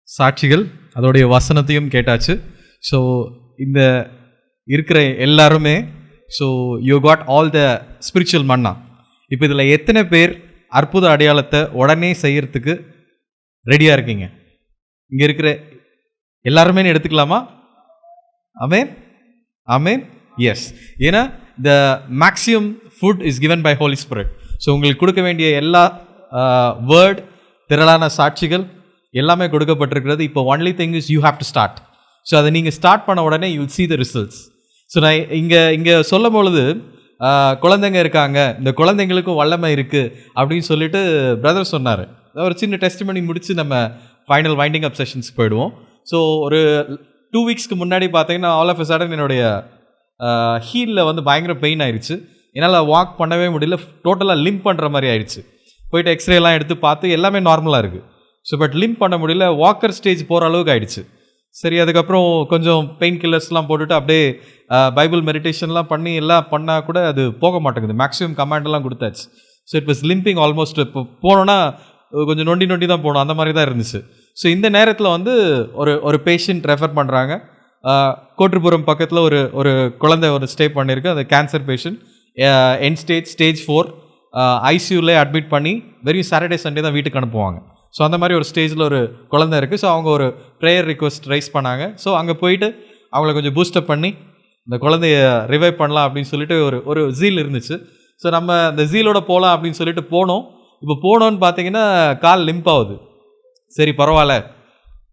சாட்சிகள், அதோடைய வசனத்தையும் கேட்டாச்சு. ஸோ இந்த இருக்கிற எல்லாருமே, so you got all the spiritual manna. இப்போ இதில் எத்தனை பேர் அற்புத அடையாளத்தை உடனே செய்யறதுக்கு ரெடியாக இருக்கீங்க? இங்கே இருக்கிற எல்லாருமே எடுத்துக்கலாமா? Amen, amen, yes. ஏன்னா the maximum food is given by Holy Spirit. So உங்களுக்கு கொடுக்க வேண்டிய எல்லா வேர்ட், திரளான சாட்சிகள் எல்லாமே கொடுக்கப்பட்டிருக்கிறது. இப்போ only thing is you have to start. So அதை நீங்கள் ஸ்டார்ட் பண்ண உடனே you will see the results. So நான் இங்கே சொல்லும் பொழுது குழந்தைங்க இருக்காங்க, இந்த குழந்தைங்களுக்கும் வல்லமை இருக்குது அப்படின்னு சொல்லிட்டு பிரதர் சொன்னார். ஒரு சின்ன டெஸ்டிமனி முடித்து நம்ம ஃபைனல் வைண்டிங் அப் செஷன்ஸ் போயிடுவோம். ஸோ ஒரு 2 வீக்ஸ்க்கு முன்னாடி பார்த்தீங்கன்னா ஆல் ஆஃப் அ சடன் என்னுடைய ஹீலில் வந்து பயங்கர பெயின் ஆயிடுச்சு. என்னால் வாக் பண்ணவே முடியல, டோட்டலாக லிம்ப் பண்ணுற மாதிரி ஆயிடுச்சு. போயிட்டு எக்ஸ்ரேலாம் எடுத்து பார்த்து எல்லாமே நார்மலாக இருக்குது. ஸோ பட் லிம்ப் பண்ண முடியல, வாக்கர் ஸ்டேஜ் போகிற அளவுக்கு ஆயிடுச்சு. சரி, அதுக்கப்புறம் கொஞ்சம் பெயின் கில்லர்ஸ்லாம் போட்டுட்டு அப்படியே பைபிள் மெடிடேஷன்லாம் பண்ணி எல்லாம் பண்ணால் கூட அது போக மாட்டேங்குது. மேக்ஸிமம் கமாண்டெல்லாம் கொடுத்தாச்சு. So it was limping almost. இப்போ போனோன்னா கொஞ்சம் நொண்டி தான் போகணும், அந்த மாதிரி தான் இருந்துச்சு. ஸோ இந்த நேரத்தில் வந்து ஒரு பேஷண்ட் ரெஃபர் பண்ணுறாங்க. கோட்டுப்புறம் பக்கத்தில் ஒரு குழந்தை ஸ்டே பண்ணியிருக்கு. அது கேன்சர் பேஷண்ட், என் ஸ்டேஜ் 4, ஐசியூவில் அட்மிட் பண்ணி வெறும் சாட்டர்டே சண்டே தான் வீட்டுக்கு அனுப்புவாங்க. ஸோ அந்த மாதிரி ஒரு ஸ்டேஜில் ஒரு குழந்தை இருக்குது. ஸோ அவங்க ஒரு ப்ரேயர் ரிக்வெஸ்ட் ரைஸ் பண்ணாங்க. ஸோ அங்கே போயிட்டு அவங்கள கொஞ்சம் பூஸ்டப் பண்ணி இந்த குழந்தைய ரிவைவ் பண்ணலாம் அப்படின்னு சொல்லிட்டு ஒரு ஜீல் இருந்துச்சு. ஸோ நம்ம அந்த ஜீலோட போகலாம் அப்படின்னு சொல்லிட்டு போனோம். இப்போ போனோன்னு பார்த்தீங்கன்னா கால் லிம்ப் ஆகுது. சரி பரவாயில்ல,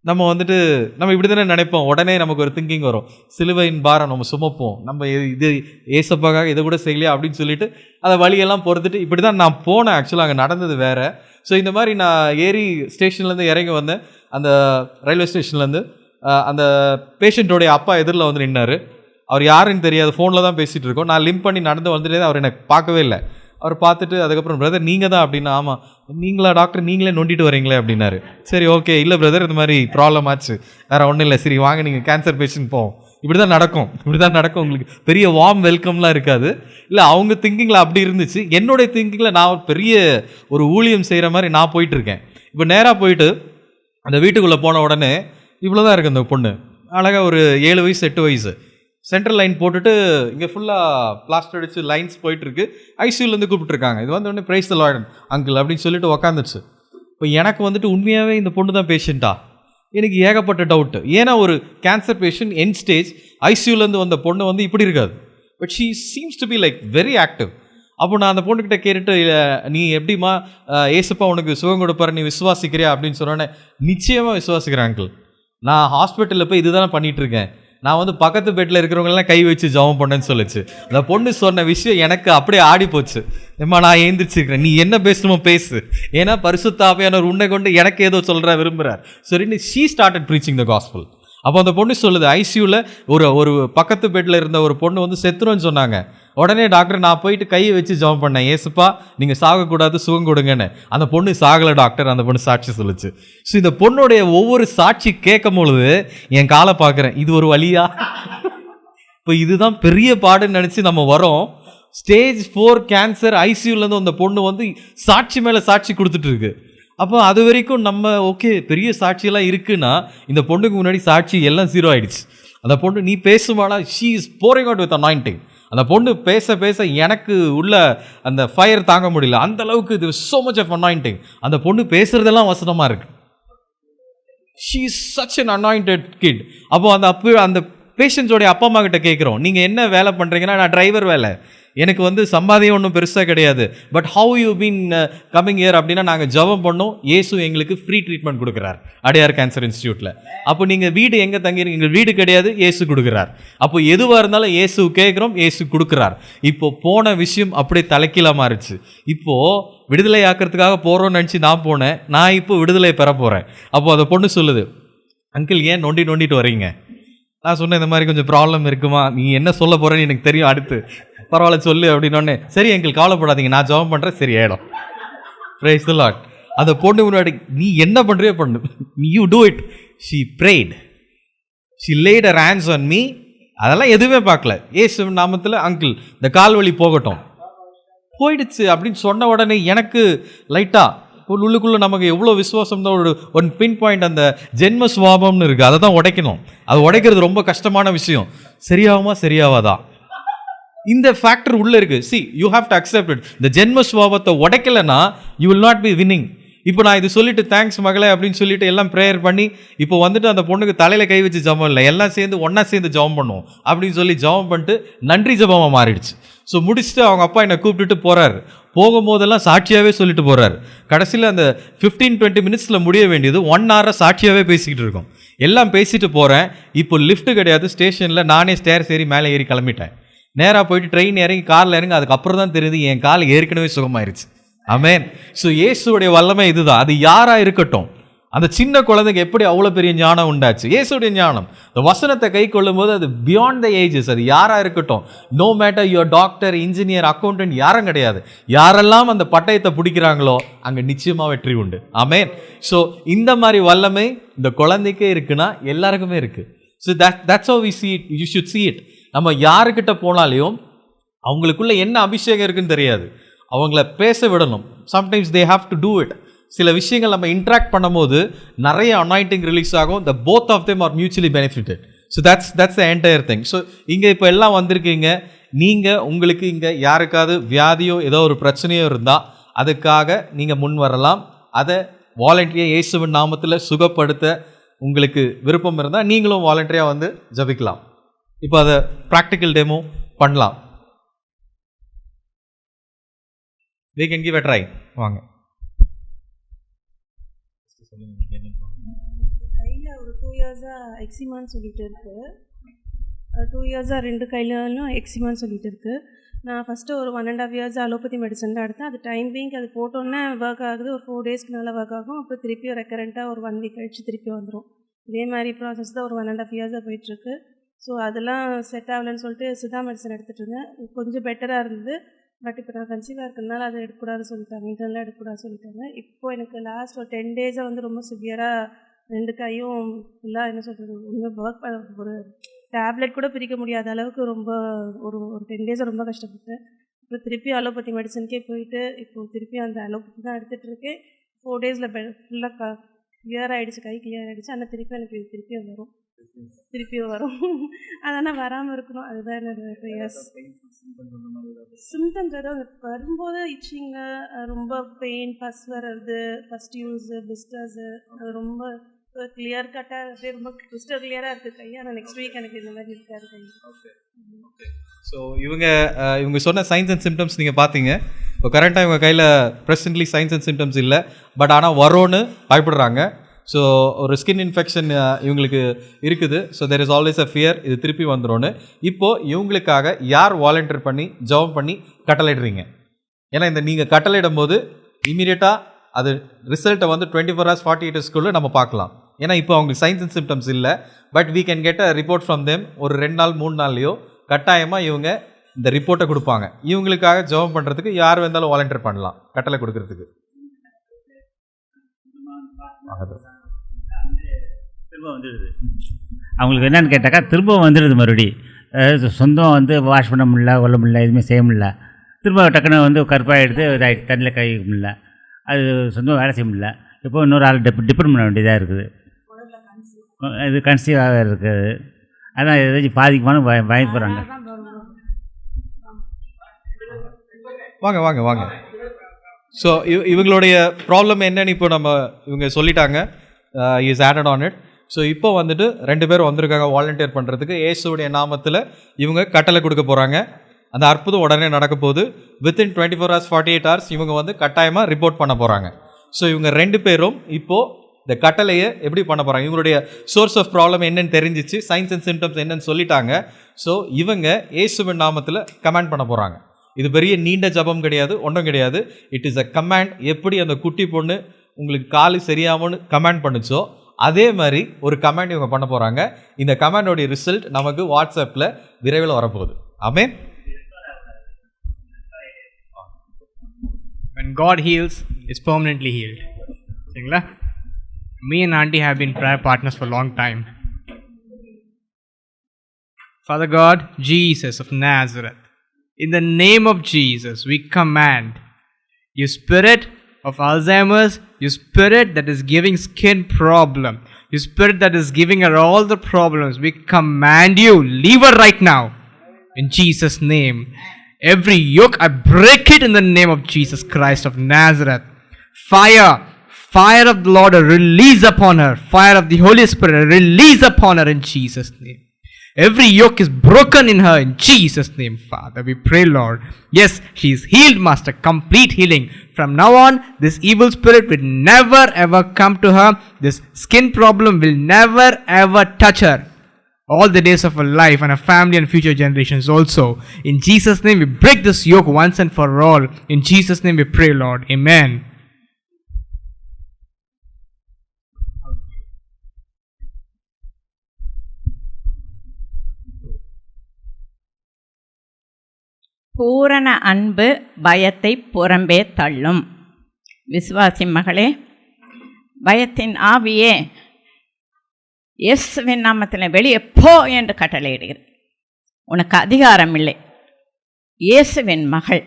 நம்ம இப்படி தானே நினைப்போம். உடனே நமக்கு ஒரு திங்கிங் வரும், சிலுவையின் பாரம் நம்ம சுமப்போம், நம்ம இது ஏசப்பாக்காக இதை கூட செய்யலையா அப்படின்னு சொல்லிட்டு அதை வழியெல்லாம் பொறுத்துட்டு இப்படி தான் நான் போனேன். ஆக்சுவலாக அங்கே நடந்தது வேறு. ஸோ இந்த மாதிரி நான் ஏறி ஸ்டேஷன்லேருந்து இறங்கி வந்தேன். அந்த ரயில்வே ஸ்டேஷன்லேருந்து அந்த பேஷண்ட்டோடைய அப்பா எதிரில் வந்து நின்னார். அவர் யாருன்னு தெரியாது, ஃபோனில் தான் பேசிகிட்டு இருக்கோம். நான் லிம்ப் பண்ணி நடந்து வந்துட்டே, அவர் எனக்கு பார்க்கவே இல்லை. அவர் பார்த்துட்டு அதுக்கப்புறம் பிரதர் நீங்கள் தான் அப்படின்னா, ஆமாம். நீங்களா டாக்டர், நீங்களே நொண்டிட்டு வரீங்களே அப்படின்னாரு. சரி ஓகே, இல்லை பிரதர் இந்த மாதிரி ப்ராப்ளம் ஆச்சு, வேறு ஒன்றும் இல்லை, சரி வாங்க நீங்கள் கேன்சர் பேஷண்ட் போவோம். இப்படி தான் நடக்கும். உங்களுக்கு பெரிய வார்ம் வெல்கம்லாம் இருக்காது. இல்லை அவங்க திங்கிங்கில் அப்படி இருந்துச்சு. என்னுடைய திங்கிங்கில் நான் பெரிய ஒரு ஊழியம் செய்கிற மாதிரி நான் போயிட்டுருக்கேன். இப்போ நேராக போயிட்டு அந்த வீட்டுக்குள்ளே போன உடனே இவ்வளோ தான் இருக்குது அந்த பொண்ணு. அழகாக ஒரு 7 வயசு 8 வயசு, சென்ட்ரல் லைன் போட்டுட்டு இங்கே ஃபுல்லாக பிளாஸ்டர் அடிச்சு லைன்ஸ் போயிட்டுருக்கு. ஐசியூலேருந்து கூப்பிட்டுருக்காங்க. இது வந்து உடனே பிரைஸ் தி லார்ட் அங்கிள் அப்படின்னு சொல்லிட்டு உக்காந்துச்சு. இப்போ எனக்கு உண்மையாகவே இந்த பொண்ணு தான் பேஷண்ட்டா? எனக்கு ஏகப்பட்ட டவுட்டு. ஏன்னா ஒரு கேன்சர் பேஷண்ட் என் ஸ்டேஜ், ஐசியூலேருந்து வந்த பொண்ணு இப்படி இருக்காது. But she seems to be like very active. அப்போ நான் அந்த பொண்ணுக்கிட்ட கேட்டுட்டு, நீ எப்படிமா ஏசப்பா உனக்கு சுகம் கொடுப்பாரு, நீ விசுவாசிக்கிறியா அப்படின்னு சொன்னோன்னே, நிச்சயமாக விசுவாசிக்கிறேன் அங்கிள். நான் ஹாஸ்பிட்டலில் போய் இதுதானே பண்ணிகிட்ருக்கேன். நான் பக்கத்து பெட்டில் இருக்கிறவங்களெல்லாம் கை வச்சு ஜெபம் பண்ணேன்னு சொல்லிச்சு. அந்த பொண்ணு சொன்ன விஷயம் எனக்கு அப்படியே ஆடி போச்சு. ஏம்மா நான் எழுந்திரிச்சிருக்கிறேன், நீ என்ன பேசணுமோ பேசு, ஏன்னா பரிசுத்த ஆவியானவர் உன்னை கொண்டு எனக்கு ஏதோ விரும்புகிறார். சரின்னு she started preaching the gospel. அப்போ அந்த பொண்ணு சொல்லுது, ஐசியூவில் ஒரு பக்கத்து பெட்டில் இருந்த ஒரு பொண்ணு செத்துருன்னு சொன்னாங்க. உடனே டாக்டர் நான் போயிட்டு கையை வச்சு ஜெபம் பண்ணேன், ஏசுப்பா நீங்கள் சாகக்கூடாது, சுகம் கொடுங்கன்னு. அந்த பொண்ணு சாகலை டாக்டர், அந்த பொண்ணு சாட்சி சொல்லுச்சு. ஸோ இந்த பொண்ணுடைய ஒவ்வொரு சாட்சி கேட்கும் பொழுது என் காலை பார்க்குறேன், இது ஒரு வழியா? இப்போ இதுதான் பெரிய பாடுன்னு நினச்சி நம்ம வரோம். ஸ்டேஜ் 4 கேன்சர், ஐசியூலேருந்து அந்த பொண்ணு சாட்சி மேலே சாட்சி கொடுத்துட்டு இருக்கு. அப்போ அது வரைக்கும் நம்ம ஓகே பெரிய சாட்சியெல்லாம் இருக்குன்னா, இந்த பொண்ணுக்கு முன்னாடி சாட்சி எல்லாம் 0 ஆயிடுச்சு. அந்த பொண்ணு நீ பேசுவானா, she is pouring out with anointing. அந்த பொண்ணு பேச எனக்கு உள்ள அந்த ஃபயர் தாங்க முடியல. அந்த அளவுக்கு இது so much of anointing. அந்த பொண்ணு பேசுறதெல்லாம் வசனமாக இருக்கு. She is such an anointed kid. அப்போ அந்த பேஷண்ட்ஸோடைய அப்பா அம்மா கிட்ட கேட்குறோம், நீங்கள் என்ன வேலை பண்ணுறீங்கன்னா, நான் டிரைவர் வேலை, எனக்கு சம்பாதியம் ஒன்றும் பெருசாக கிடையாது, but how you been coming year அப்படின்னா, நாங்கள் ஜெபம் பண்ணோம், இயேசு எங்களுக்கு ஃப்ரீ ட்ரீட்மெண்ட் கொடுக்குறார் அடையார் கேன்சர் இன்ஸ்டியூட்டில். அப்போ நீங்கள் வீடு எங்கே தங்கிருக்கீங்க? எங்கள் வீடு கிடையாது, இயேசு கொடுக்குறார். அப்போ எதுவாக இருந்தாலும் இயேசு கேட்குறோம், இயேசு கொடுக்குறார். இப்போ போன விஷயம் அப்படியே தலைக்கீழாக மாறிச்சு. இப்போது விடுதலை ஆக்கிறதுக்காக போகிறோன்னு நினச்சி நான் போனேன், நான் இப்போ விடுதலை பெற போகிறேன். அப்போது அந்த பொண்ணு சொல்லுது, அங்கிள் ஏன் நொண்டிட்டு வரீங்க? நான் சொன்னேன், இந்த மாதிரி கொஞ்சம் ப்ராப்ளம் இருக்குமா, நீ என்ன சொல்ல போகிறேன்னு எனக்கு தெரியும், அடுத்து பரவாயில்ல சொல்லு அப்படின்னோடனே, சரி எங்களுக்கு கவலைப்படாதீங்க, நான் ஜெபம் பண்ணுறேன், சரி ஆயிடும். Price the Lord. அந்த பொண்ணு முன்னாடி நீ என்ன பண்ணுறியோ பண்ணு, you do it. She prayed, she laid her hands on me. அதெல்லாம் எதுவுமே பார்க்கல. இயேசு நாமத்தில் அங்கிள் இந்த கால் வலி போகட்டும், போயிடுச்சு அப்படின்னு சொன்ன உடனே எனக்கு லைட்டாக உள்ளுக்குள்ளே நமக்கு எவ்வளோ விசுவாசம் தான் ஒன் பின் பாயிண்ட் அந்த ஜென்ம சுவாபம்னு இருக்குது, அதை தான் உடைக்கணும். அது உடைக்கிறது ரொம்ப கஷ்டமான விஷயம். சரியாகுமா சரியாவாதா இந்த ஃபேக்டர் உள்ளே இருக்குது. See you have to accept it. இந்த ஜென்ம சுவாபத்தை உடைக்கலைன்னா you will not be winning. இப்போ நான் இது சொல்லிட்டு தேங்க்ஸ் மகளே அப்படின்னு சொல்லிட்டு எல்லாம் ப்ரேயர் பண்ணி இப்போ வந்துட்டு அந்த பொண்ணுக்கு தலையில் கை வச்சு ஜபம் இல்லை, எல்லாம் சேர்ந்து ஒன்றா சேர்ந்து ஜபம் பண்ணுவோம் அப்படின்னு சொல்லி ஜபம் பண்ணிட்டு நன்றி ஜபமாக மாறிடுச்சு. ஸோ முடிச்சுட்டு அவங்க அப்பா என்னை கூப்பிட்டுட்டு போகிறாரு. போகும்போதெல்லாம் சாட்சியாகவே சொல்லிட்டு போகிறாரு. கடைசியில் அந்த 15-20 மினிட்ஸில் முடிய வேண்டியது 1 hour சாட்சியாகவே பேசிக்கிட்டு இருக்கோம். எல்லாம் பேசிட்டு போகிறேன். இப்போ லிஃப்ட்டு கிடையாது ஸ்டேஷனில், நானே ஸ்டேர் ஏறி மேலே ஏறி கிளம்பிட்டேன். நேராக போயிட்டு ட்ரெயின் இறங்கி காரில் இறங்கி அதுக்கப்புறம் தான் தெரியுது என் கால் ஏற்கனவே சுகமாயிருச்சு. ஆமென். ஸோ இயேசுடைய வல்லமை இதுதான். அது யாராக இருக்கட்டும், அந்த சின்ன குழந்தைக்கு எப்படி அவ்வளோ பெரிய ஞானம் உண்டாச்சு, இயேசுடைய ஞானம். இந்த வசனத்தை கை கொள்ளும் போது அது பியாண்ட் த ஏஜஸ். அது யாராக இருக்கட்டும், no matter your doctor, engineer, accountant யாரும் கிடையாது. யாரெல்லாம் அந்த பட்டயத்தை பிடிக்கிறாங்களோ அங்கே நிச்சயமாக வெற்றி உண்டு. ஆமென். ஸோ இந்த மாதிரி வல்லமை இந்த குழந்தைக்கே இருக்குன்னா எல்லாருக்குமே இருக்குது. So that's how we see it. You should see it. நம்ம யாருக்கிட்ட போனாலையும் அவங்களுக்குள்ள என்ன அபிஷேகம் இருக்குன்னு தெரியாது, அவங்கள பேச விடணும். Sometimes they have to do it. சில விஷயங்கள் நம்ம இன்ட்ராக்ட் பண்ணும்போது நிறைய அனாயிண்டிங் ரிலீஸ் ஆகும். The both of them are mutually benefited. So that's the entire thing. So இங்கே இப்போ எல்லாம் வந்திருக்கீங்க. நீங்கள் உங்களுக்கு இங்கே யாருக்காவது வியாதியோ ஏதோ ஒரு பிரச்சனையோ இருந்தால் அதுக்காக நீங்கள் முன் வரலாம். அதை வாலண்டரியாக இயேசுவின் நாமத்தில் சுகப்படுத்த உங்களுக்கு விருப்பம் இருந்தால் நீங்களும் வாலண்டரியாக வந்து ஜபிக்கலாம். இப்போ அதை ப்ராக்டிக்கல் டெமோ பண்ணலாம். we can give a try. வாங்க. கையில் ஒரு 2 years-ஆ எக்ஸிமான்னு சொல்லிட்டு இருக்கு. 2 years-ஆ 2 கையிலும் எக்ஸிமான்னு சொல்லிட்டு இருக்கு. நான் ஃபஸ்ட்டு ஒரு 1.5 years அலோபதி மெடிசன் தான் எடுத்தேன். அது டைம் பீங் அது போட்டோன்னே ஒர்க் ஆகுது. ஒரு 4 days நல்லா ஒர்க் ஆகும். அப்புறம் திருப்பியும் ரெக்கரண்ட்டாக ஒரு 1 week கழிச்சு திருப்பி வந்துடும். இதே மாதிரி ப்ராசஸ் தான் ஒரு 1.5 years-ஆ போயிட்டுருக்கு. ஸோ அதெல்லாம் செட் ஆகலைன்னு சொல்லிட்டு சித்தா மெடிசன் எடுத்துகிட்டு இருந்தேன். கொஞ்சம் பெட்டராக இருந்தது. பட் இப்போ நான் கன்சீவாக இருக்கிறதுனால அதை எடுக்கக்கூடாதுன்னு சொல்லிட்டாங்க, இன்டர்னலாக எடுக்கக்கூடாதுன்னு சொல்லிட்டாங்க. இப்போது எனக்கு லாஸ்ட் ஒரு 10 days-ஆ வந்து ரொம்ப சிவியராக 2 கையும் ஃபுல்லாக என்ன சொல்கிறது, ஒன்றும் ஒர்க் ஒரு டேப்லெட் கூட பிரிக்க முடியாத அளவுக்கு ரொம்ப ஒரு 10 days ரொம்ப கஷ்டப்பட்டேன். அப்புறம் திருப்பி அலோபதி மெடிசனுக்கே போயிட்டு இப்போது திருப்பி அந்த அலோபதி தான் எடுத்துகிட்ருக்கேன். 4 days-ல ஃபுல்லாக கிளியர் ஆகிடுச்சு, கை கிளியர் ஆகிடுச்சு. ஆனால் திருப்பி எனக்கு திருப்பியும் வரும். அதனால் வராமல் இருக்கணும், அதுதான் என்னோட ப்ரேயர்ஸ். சிம்டம்ஸ் ஏதாவது வரும்போது இச்சிங்க, ரொம்ப பெயின், பஸ் வர்றது, பஸ்டியூல்ஸு, பிஸ்டர்ஸு, அது ரொம்ப கிளியர் கட்டாக அப்படியே ரொம்ப கிறிஸ்டல் கிளியராக இருக்குது கை. ஆனால் நெக்ஸ்ட் வீக் எனக்கு இந்த மாதிரி இருக்காது கை. ஸோ இவங்க சொன்ன சைன்ஸ் அண்ட் சிம்டம்ஸ் நீங்கள் பார்த்தீங்க. இப்போ கரெக்டாக இவங்க கையில் ப்ரெசென்ட்லி சைன்ஸ் அண்ட் சிம்டம்ஸ் இல்லை, பட் ஆனால் வரோன்னு பயப்படுறாங்க. ஸோ ஒரு ஸ்கின் இன்ஃபெக்ஷன் இவங்களுக்கு இருக்குது. So there is always a fear, இது திருப்பி வந்துடும்னு. இப்போது இவங்களுக்காக யார் வாலண்டியர் பண்ணி ஜெபம் பண்ணி கட்டளையிடுறீங்க? ஏன்னா இந்த நீங்கள் கட்டளையிடும் போது இமீடியட்டாக அது ரிசல்ட்டை வந்து 24 hours 48 hours நம்ம பார்க்கலாம். ஏன்னா இப்போ அவங்களுக்கு சைன்ஸ் அண்ட் சிம்டம்ஸ் இல்லை, but we can get a report from them. ஒரு 2 நாள் 3 நாள்லையோ கட்டாயமாக இவங்க இந்த ரிப்போர்ட்டை கொடுப்பாங்க. இவங்களுக்காக ஜெபம் பண்ணுறதுக்கு யார் வந்தாலும் வாலண்டியர் பண்ணலாம் கட்டளை கொடுக்கறதுக்கு. திரும்ப வந்துடுது அவங்களுக்கு. என்னென்னு கேட்டாக்கா திரும்ப வந்துடுது மறுபடி. சொந்தம் வந்து வாஷ் பண்ண முடியல, கொல்ல முடியல, எதுவுமே செய்ய முடியல. திரும்ப டக்குன்னு வந்து கருப்பாக எடுத்து இதாகிட்டு தண்ணியில் கை முடியல, அது சொந்தம் வேலை செய்ய முடியல. இப்போ இன்னொரு ஆள் டிபெண்ட் பண்ண வேண்டியதாக இருக்குது. இது கன்சீவாக இருக்குது. அதான் ஏதாச்சும் பாதிக்குமானு பயப்படுறாங்க. வாங்க வாங்க வாங்க. ஸோ இவங்களுடைய ப்ராப்ளம் என்னன்னு இப்போ இவங்க சொல்லிட்டாங்க. Is added on it. So இப்போ வந்துட்டு 2 பேர் வந்திருக்காங்க வாலண்டியர் பண்ணுறதுக்கு. இயேசுடைய நாமத்தில் இவங்க கட்டளை கொடுக்க போகிறாங்க. அந்த அற்புதம் உடனே நடக்க போகுது. வித்தின் 24 hours 48 hours இவங்க வந்து கட்டாயமாக ரிப்போர்ட் பண்ண போகிறாங்க. ஸோ இவங்க 2 பேரும் இப்போது இந்த கட்டளையை எப்படி பண்ண போகிறாங்க, இவங்களுடைய சோர்ஸ் ஆஃப் ப்ராப்ளம் என்னன்னு தெரிஞ்சிச்சு, சைன்ஸ் அண்ட் சிம்டம்ஸ் என்னன்னு சொல்லிட்டாங்க. ஸோ இவங்க இயேசுவின் நாமத்தில் கமாண்ட் பண்ண போகிறாங்க. இது பெரிய நீண்ட ஜபம் கிடையாது, ஒன்றும் கிடையாது. It is a command. எப்படி அந்த குட்டி பொண்ணு உங்களுக்கு காலு சரியாமன்னு கமாண்ட் பண்ணுச்சோ அதே மாதிரி ஒரு கமாண்ட் இவங்க பண்ண போகிறாங்க. இந்த கமாண்டோடைய ரிசல்ட் நமக்கு வாட்ஸ்அப்பில் விரைவில் வரப்போகுது. ஆமென். When God heals, it's permanently healed. சரிங்களா? Me and Auntie have been prayer partners for a long time. Father God, Jesus of Nazareth, in the name of Jesus, we command you spirit of Alzheimer's, you spirit that is giving skin problem, you spirit that is giving her all the problems, we command you, leave her right now. In Jesus' name. Every yoke, I break it in the name of Jesus Christ of Nazareth. Fire of the Lord, release upon her. Fire of the Holy Spirit, release upon her in Jesus' name. Every yoke is broken in her in Jesus' name, Father. We pray, Lord. Yes, she is healed, Master. Complete healing. From now on, this evil spirit will never ever come to her. This skin problem will never ever touch her. All the days of her life and her family and future generations also. In Jesus' name, we break this yoke once and for all. In Jesus' name we pray, Lord. Amen. பூரண அன்பு பயத்தை புறம்பே தள்ளும். விசுவாசி மகளே, பயத்தின் ஆவியே இயேசுவின் நாமத்தில் வெளியே போ என்று கட்டளையிடுகிறேன். உனக்கு அதிகாரம் இல்லை. இயேசுவின் மகள்,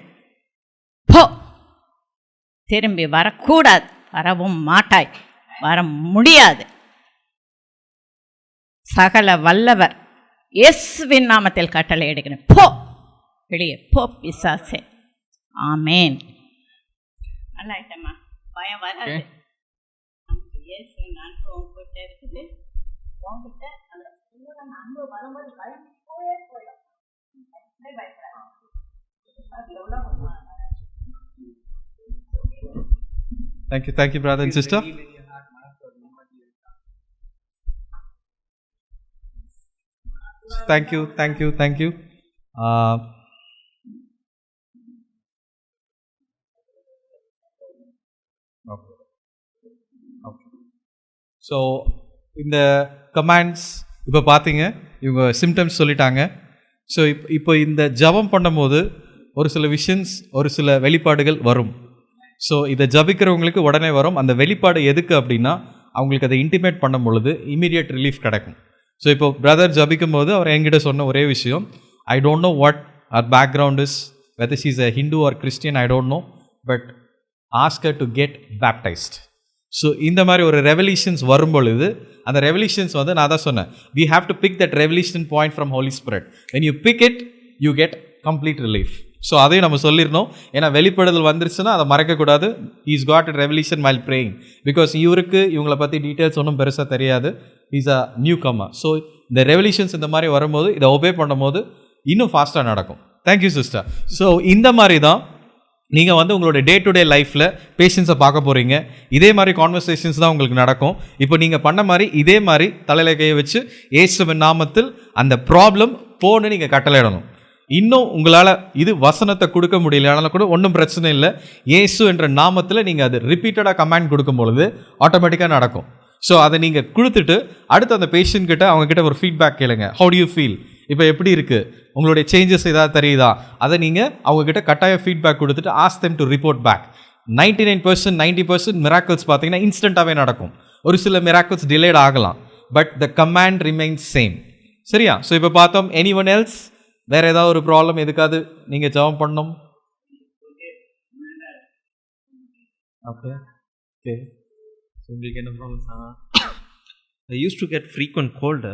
போ. திரும்பி வரக்கூடாது. வரவும் மாட்டாய். வர முடியாது. சகல வல்லவர் இயேசுவின் நாமத்தில் கட்டளையிடுகிறேன். போ, வெளியே போ பிசாசே. ஆமேன். நல்லா ஆயிட்டம்மா, பயம் வராது. இயேசுவின் அன்பு உங்ககிட்ட இருக்குது. உங்ககிட்ட அந்த அன்பு வரும்போது பயம் போயிடும். Thank you, brother and sister. Thank you. Okay. So, இந்த கமாண்ட்ஸ் இப்போ பார்த்தீங்க, இவங்க சிம்டம்ஸ் சொல்லிட்டாங்க. ஸோ இப்போ இந்த ஜபம் பண்ணும்போது ஒரு சில விஷன்ஸ், ஒரு சில வெளிப்பாடுகள் வரும். ஸோ இதை ஜபிக்கிறவங்களுக்கு உடனே வரும். அந்த வெளிப்பாடு எதுக்கு அப்படின்னா, அவங்களுக்கு அதை இன்டிமேட் பண்ணும் பொழுது இமீடியட் ரிலீஃப் கிடைக்கும். ஸோ இப்போ பிரதர் ஜபிக்கும் போது அவர் என்கிட்ட சொன்ன ஒரே விஷயம், ஐ டோன்ட் நோ வாட் அவர் background is, whether she is a Hindu or Christian, I don't know, but ask her to get baptized. So இந்த மாதிரி ஒரு ரெவல்யூஷன்ஸ் வரும் பொழுது, அந்த ரெவல்யூஷன்ஸ் வந்து நான் தான் சொன்னேன், we have to pick that revelation point from Holy Spirit. When you pick it, you get complete relief. So அதையும் நம்ம சொல்லிடணும். ஏன்னா வெளிப்படுதல் வந்துருச்சுன்னா அதை மறக்கக்கூடாது. Is God it revelation while praying. Because இவருக்கு இவங்களை பற்றி டீட்டெயில்ஸ் ஒன்றும் பெருசாக தெரியாது. Is a newcomer. So இந்த ரெவல்யூஷன்ஸ் இந்த மாதிரி வரும்போது, இதை ஒபே பண்ணும்போது இன்னும் ஃபாஸ்ட்டாக நடக்கும். Thank you sister. ஸோ இந்த மாதிரி தான் நீங்கள் வந்து உங்களோட டே டு டே லைஃப்பில் பேஷன்ஸை பார்க்க போகிறீங்க. இதே மாதிரி கான்வர்சேஷன்ஸ் தான் உங்களுக்கு நடக்கும். இப்போ நீங்கள் பண்ண மாதிரி இதே மாதிரி தலையில கையை வச்சு இயேசுவின் நாமத்தில் அந்த ப்ராப்ளம் போன்னு நீங்கள் கட்டளையிடணும். இன்னும் உங்களால் இது வசனத்தை கொடுக்க முடியலனாலும் கூட ஒன்றும் பிரச்சனை இல்லை. இயேசு என்ற நாமத்தில் நீங்கள் அது ரிப்பீட்டடாக கமாண்ட் கொடுக்கும் பொழுது ஆட்டோமேட்டிக்காக நடக்கும். ஸோ அதை நீங்கள் கொடுத்துட்டு அடுத்து அந்த பேஷண்ட் கிட்ட அவங்கக்கிட்ட ஒரு ஃபீட்பேக் கேளுங்க. ஹவு டு யூ ஃபீல், இப்போ எப்படி இருக்குது, உங்களுடைய சேஞ்சஸ் ஏதாவது தெரியுதா, அதை நீங்கள் அவங்கக்கிட்ட கட்டாய ஃபீட்பேக் கொடுத்துட்டு ask them to report back. 99% 90% miracles பார்த்தீங்கன்னா இன்ஸ்டண்ட்டாகவே நடக்கும். ஒரு சில மிராக்கிள்ஸ் டிலேட் ஆகலாம், but the command remains same. சரியா? ஸோ இப்போ பார்த்தோம். எனிஒன் எல்ஸ், வேறு ஏதாவது ஒரு ப்ராப்ளம் எதுக்காவது நீங்கள் ஜெபம் பண்ணணும்? Okay okay. ஸோ உங்களுக்கு என்ன problems? I used to get frequent cold,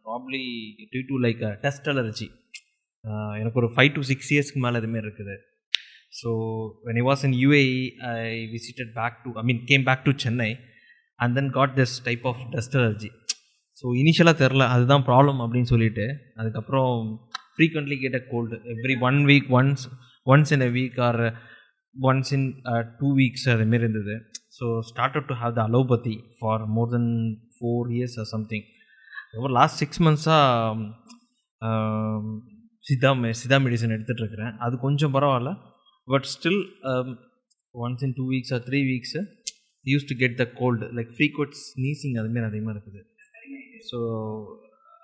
probably due to like a dust allergy. எனக்கு ஒரு 5 to 6 yearsக்கு மேலே இதுமாரி இருக்குது. So when I was in UAE, I visited came back to Chennai and then got this type of dust allergy. So இனிஷியலாக தெரில அதுதான் problem அப்படின்னு சொல்லிட்டு, அதுக்கப்புறம் frequently get a cold every 1 week, once in a week or once in 2 weeks அதுமாரி இருந்தது. So started to have the allopathy for more than 4 years or something. over last 6 months-ஆக Siddha medicine எடுத்துகிட்ருக்கிறேன். அது கொஞ்சம் பரவாயில்ல, but still once in 2 weeks or 3 weeks used to get the cold, like frequent sneezing அதுமாரி அதிகமாக இருக்குது. ஸோ